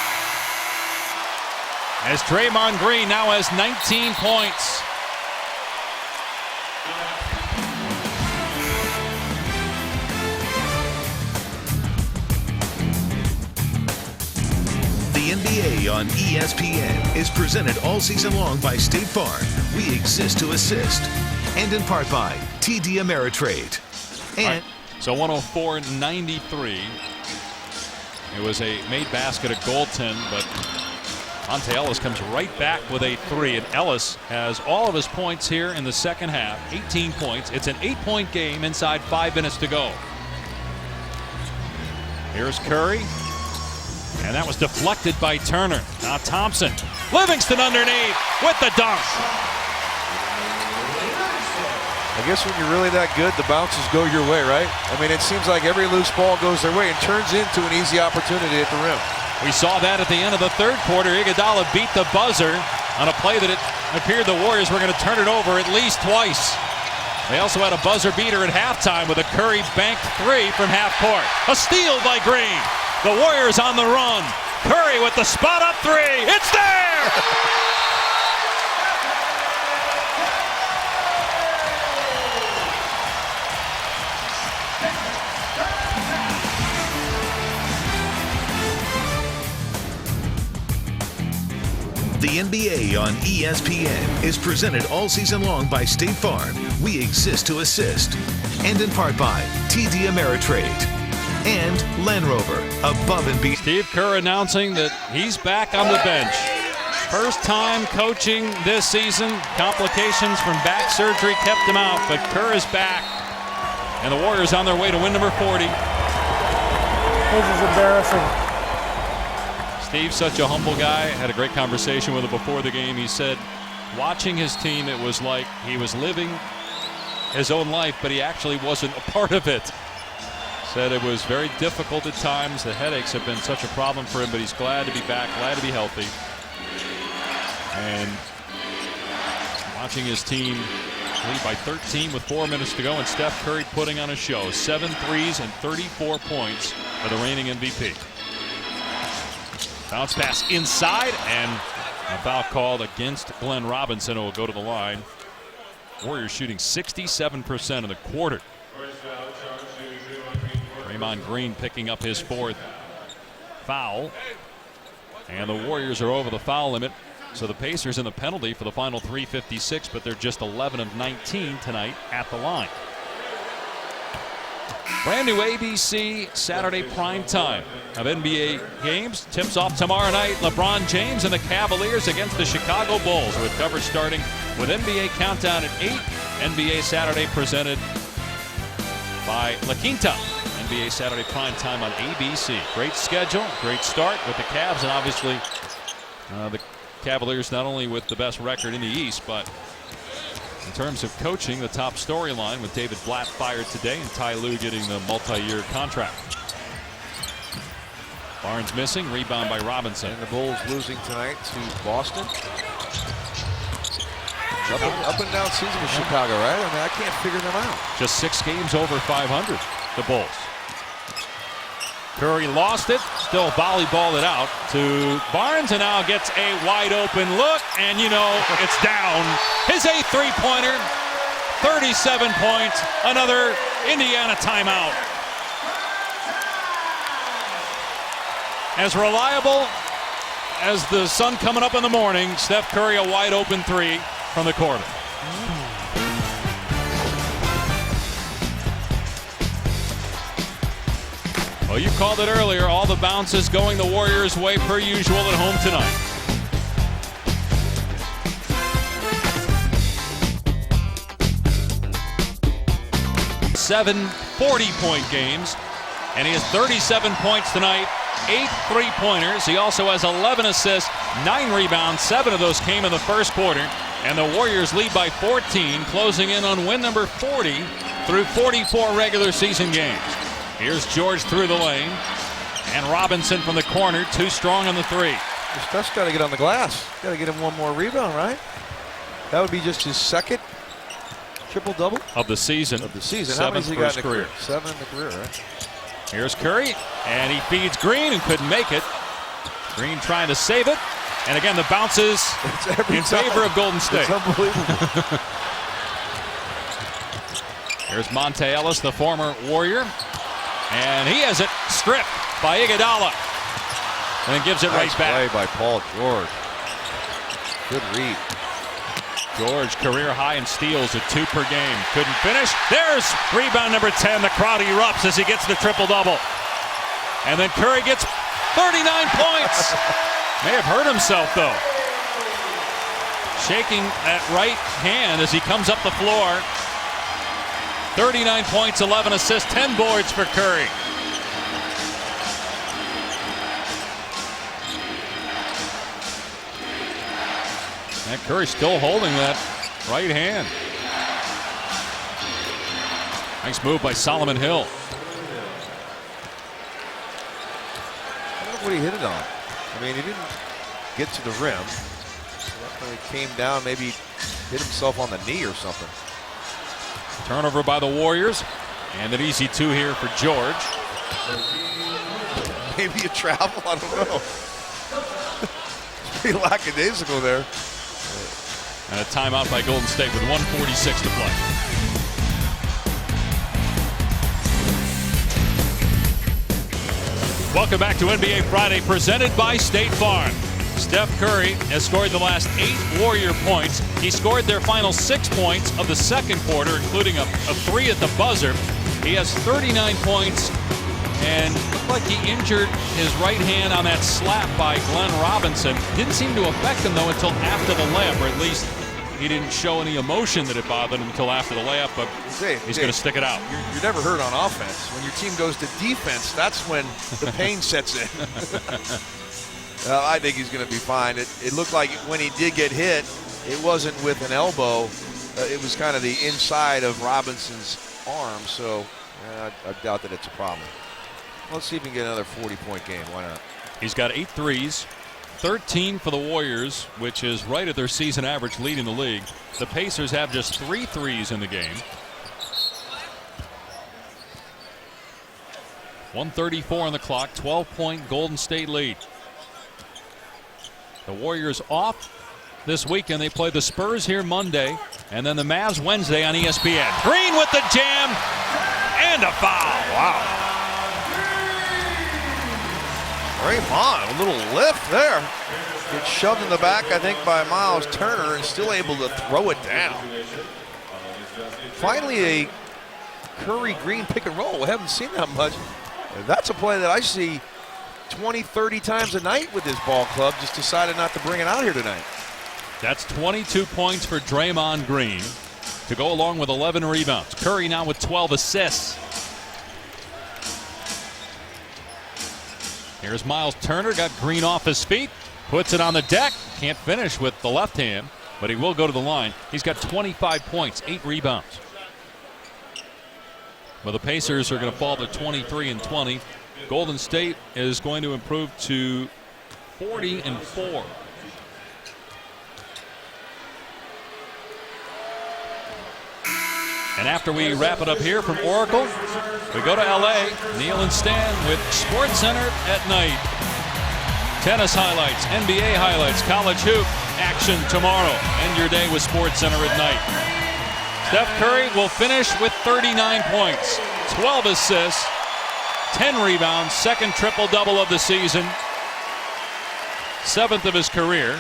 As Draymond Green now has 19 points. The NBA on ESPN is presented all season long by State Farm. We exist to assist. And in part by TD Ameritrade. And so 104-93. It was a made basket, a goaltend, but Monte Ellis comes right back with a 3, and Ellis has all of his points here in the second half, 18 points. It's an 8-point game inside 5 minutes to go. Here's Curry, and that was deflected by Turner. Now Thompson, Livingston underneath with the dunk. I guess when you're really that good, the bounces go your way, right? I mean, it seems like every loose ball goes their way and turns into an easy opportunity at the rim. We saw that at the end of the 3rd quarter. Iguodala beat the buzzer on a play that it appeared the Warriors were going to turn it over at least twice. They also had a buzzer beater at halftime with a Curry banked 3 from half court. A steal by Green. The Warriors on the run. Curry with the spot up 3. It's there! the NBA on ESPN is presented all season long by State Farm. We exist to assist. And in part by TD Ameritrade. And Land Rover, above and beyond. Steve Kerr announcing that he's back on the bench. First time coaching this season. Complications from back surgery kept him out, but Kerr is back. And the Warriors on their way to win number 40. This is embarrassing. Steve's such a humble guy. Had a great conversation with him before the game. He said watching his team, it was like he was living his own life, but he actually wasn't a part of it. Said it was very difficult at times. The headaches have been such a problem for him, but he's glad to be back, glad to be healthy. And watching his team lead by 13 with 4 minutes to go, and Steph Curry putting on a show. 7 threes and 34 points for the reigning MVP. Bounce pass inside, and a foul called against Glenn Robinson, who will go to the line. Warriors shooting 67% in the quarter. Draymond Green picking up his 4th foul. And the Warriors are over the foul limit. So the Pacers in the penalty for the final 3:56, but they're just 11 of 19 tonight at the line. Brand new ABC Saturday prime time of NBA games. Tips off tomorrow night. LeBron James and the Cavaliers against the Chicago Bulls, with coverage starting with NBA Countdown at 8. NBA Saturday presented by La Quinta. NBA Saturday prime time on ABC. Great schedule, great start with the Cavs, and obviously the Cavaliers not only with the best record in the East, but in terms of coaching, the top storyline with David Blatt fired today and Ty Lue getting the multi-year contract. Barnes missing, rebound by Robinson. And the Bulls losing tonight to Boston. Up and down season with Chicago, right? I mean, I can't figure them out. Just 6 games over 500, the Bulls. Curry lost it, still volleyballed it out to Barnes, and now gets a wide open look, and you know it's down. His 8th three-pointer, 37 points, another Indiana timeout. As reliable as the sun coming up in the morning, Steph Curry a wide open 3 from the corner. Well, you called it earlier. All the bounces going the Warriors' way per usual at home tonight. Seven 40-point games, and he has 37 points tonight, 8 three-pointers. He also has 11 assists, 9 rebounds. 7 of those came in the first quarter, and the Warriors lead by 14, closing in on win number 40 through 44 regular season games. Here's George through the lane, and Robinson from the corner, too strong on the 3. Steph's got to get on the glass. Got to get him one more rebound, right? That would be just his 2nd triple-double of the season. How many has he got in the career? 7 in the career, right? Here's Curry, and he feeds Green and couldn't make it. Green trying to save it, and again the bounces in favor of Golden State. It's unbelievable. Here's Monte Ellis, the former Warrior, and he has it stripped by Iguodala, and then gives it right back. Play by Paul George. Good read. George career high in steals at 2 per game. Couldn't finish. There's rebound number 10. The crowd erupts as he gets the triple-double. And then Curry gets 39 points. May have hurt himself, though. Shaking that right hand as he comes up the floor. 39 points, 11 assists, 10 boards for Curry. And Curry still holding that right hand. Nice move by Solomon Hill. I don't know what he hit it on. I mean, he didn't get to the rim. So he came down, maybe hit himself on the knee or something. Turnover by the Warriors, and an easy 2 here for George. Maybe a travel, I don't know. Pretty lackadaisical there. And a timeout by Golden State with 1:46 to play. Welcome back to NBA Friday, presented by State Farm. Steph Curry has scored the last 8 Warrior points. He scored their final 6 points of the second quarter, including a 3 at the buzzer. He has 39 points, and looked like he injured his right hand on that slap by Glenn Robinson. Didn't seem to affect him, though, until after the layup, or at least he didn't show any emotion that it bothered him until after the layup, but he's going to stick it out. You're never hurt on offense. When your team goes to defense, that's when the pain sets in. I think he's going to be fine. It looked like when he did get hit, it wasn't with an elbow. it was kind of the inside of Robinson's arm, so I doubt that it's a problem. Let's see if we can get another 40-point game. Why not? He's got 8 threes, 13 for the Warriors, which is right at their season average, leading the league. The Pacers have just 3 threes in the game. 1:34 on the clock, 12-point Golden State lead. The Warriors off this weekend. They play the Spurs here Monday, and then the Mavs Wednesday on ESPN. Green with the jam and a foul. Wow. Draymond, a little lift there. Gets shoved in the back, I think, by Myles Turner, and still able to throw it down. Finally, a Curry-Green pick and roll. We haven't seen that much. That's a play that I see 20, 30 times a night with this ball club. Just decided not to bring it out here tonight. That's 22 points for Draymond Green to go along with 11 rebounds. Curry now with 12 assists. Here's Myles Turner, got Green off his feet, puts it on the deck. Can't finish with the left hand, but he will go to the line. He's got 25 points, 8 rebounds. Well, the Pacers are going to fall to 23 and 20. Golden State is going to improve to 40 and 4. And after we wrap it up here from Oracle, we go to LA. Neil and Stan with SportsCenter at night. Tennis highlights, NBA highlights, college hoop action tomorrow. End your day with SportsCenter at night. Steph Curry will finish with 39 points, 12 assists, 10 rebounds, second triple-double of the season, 7th of his career.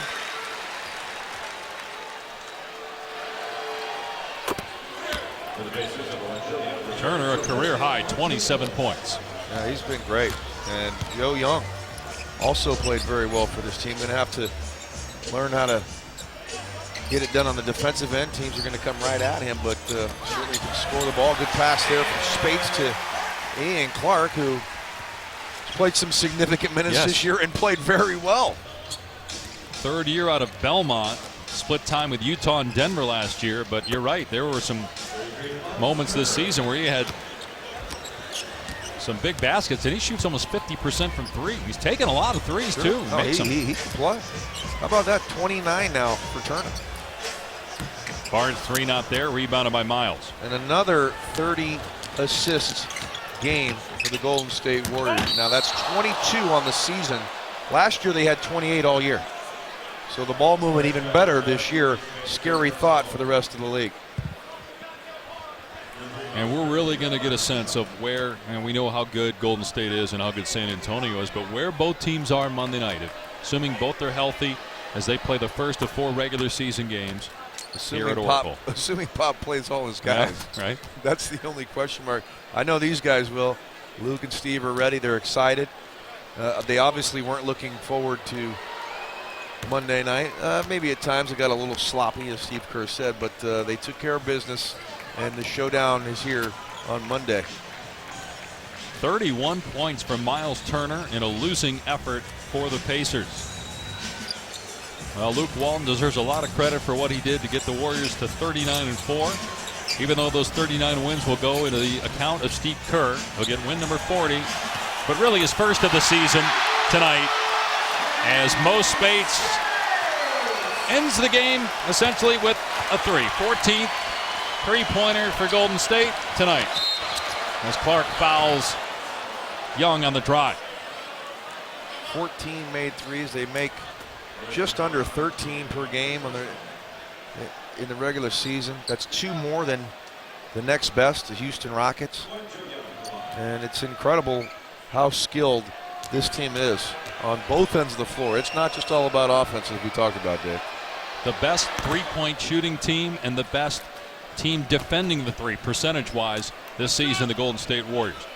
Turner, a career high 27 points. Yeah, he's been great. And Yo Young also played very well for this team. Going to have to learn how to get it done on the defensive end. Teams are going to come right at him, but certainly can score the ball. Good pass there from Spates to Ian Clark, who played some significant minutes this year and played very well. 3rd year out of Belmont. Split time with Utah and Denver last year, but you're right. There were some moments this season where he had some big baskets, and he shoots almost 50% from 3. He's taken a lot of threes, too. No, he can play. How about that? 29 now for Turner. Barnes 3 not there, rebounded by Myles. And another 30 assist game for the Golden State Warriors. Now that's 22 on the season. Last year they had 28 all year. So the ball movement even better this year. Scary thought for the rest of the league. And we're really going to get a sense of where, and we know how good Golden State is and how good San Antonio is, but where both teams are Monday night, assuming both are healthy as they play the first of 4 regular season games here at Oracle. Assuming Pop plays all his guys. Yeah, right. That's the only question mark. I know these guys will. Luke and Steve are ready. They're excited. They obviously weren't looking forward to Monday night. Maybe at times it got a little sloppy, as Steve Kerr said, but they took care of business, and the showdown is here on Monday. 31 points from Myles Turner in a losing effort for the Pacers. Well, Luke Walton deserves a lot of credit for what he did to get the Warriors to 39 and 4. Even though those 39 wins will go into the account of Steve Kerr. He'll get win number 40, but really his first of the season tonight, as Mo Spates ends the game essentially with a 3. 14th three-pointer for Golden State tonight, as Clark fouls Young on the drive. 14 made threes. They make just under 13 per game in the regular season. That's 2 more than the next best, the Houston Rockets. And it's incredible how skilled this team is on both ends of the floor. It's not just all about offense, as we talked about, Dave. The best three-point shooting team and the best team defending the 3 percentage-wise this season, the Golden State Warriors.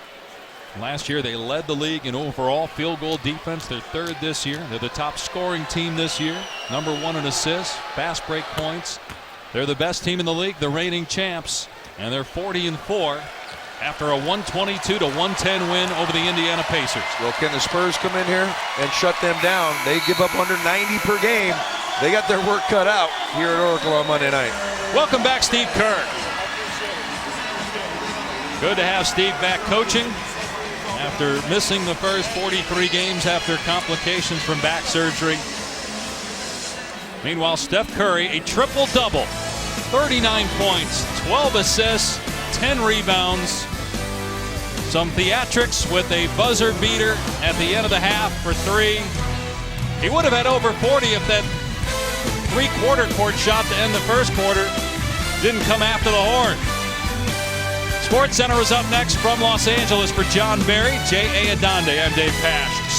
Last year they led the league in overall field goal defense. They're 3rd this year. They're the top scoring team this year. Number 1 in assists, fast break points. They're the best team in the league, the reigning champs, and they're 40 and 4 after a 122 to 110 win over the Indiana Pacers. Well, can the Spurs come in here and shut them down? They give up under 90 per game. They got their work cut out here at Oracle on Monday night. Welcome back, Steve Kerr. Good to have Steve back coaching after missing the first 43 games after complications from back surgery. Meanwhile, Steph Curry, a triple-double, 39 points, 12 assists, 10 rebounds. Some theatrics with a buzzer beater at the end of the half for 3. He would have had over 40 if that three-quarter court shot to end the first quarter didn't come after the horn. Sports Center is up next from Los Angeles for John Barry, J.A. Adonde. I'm Dave Pash.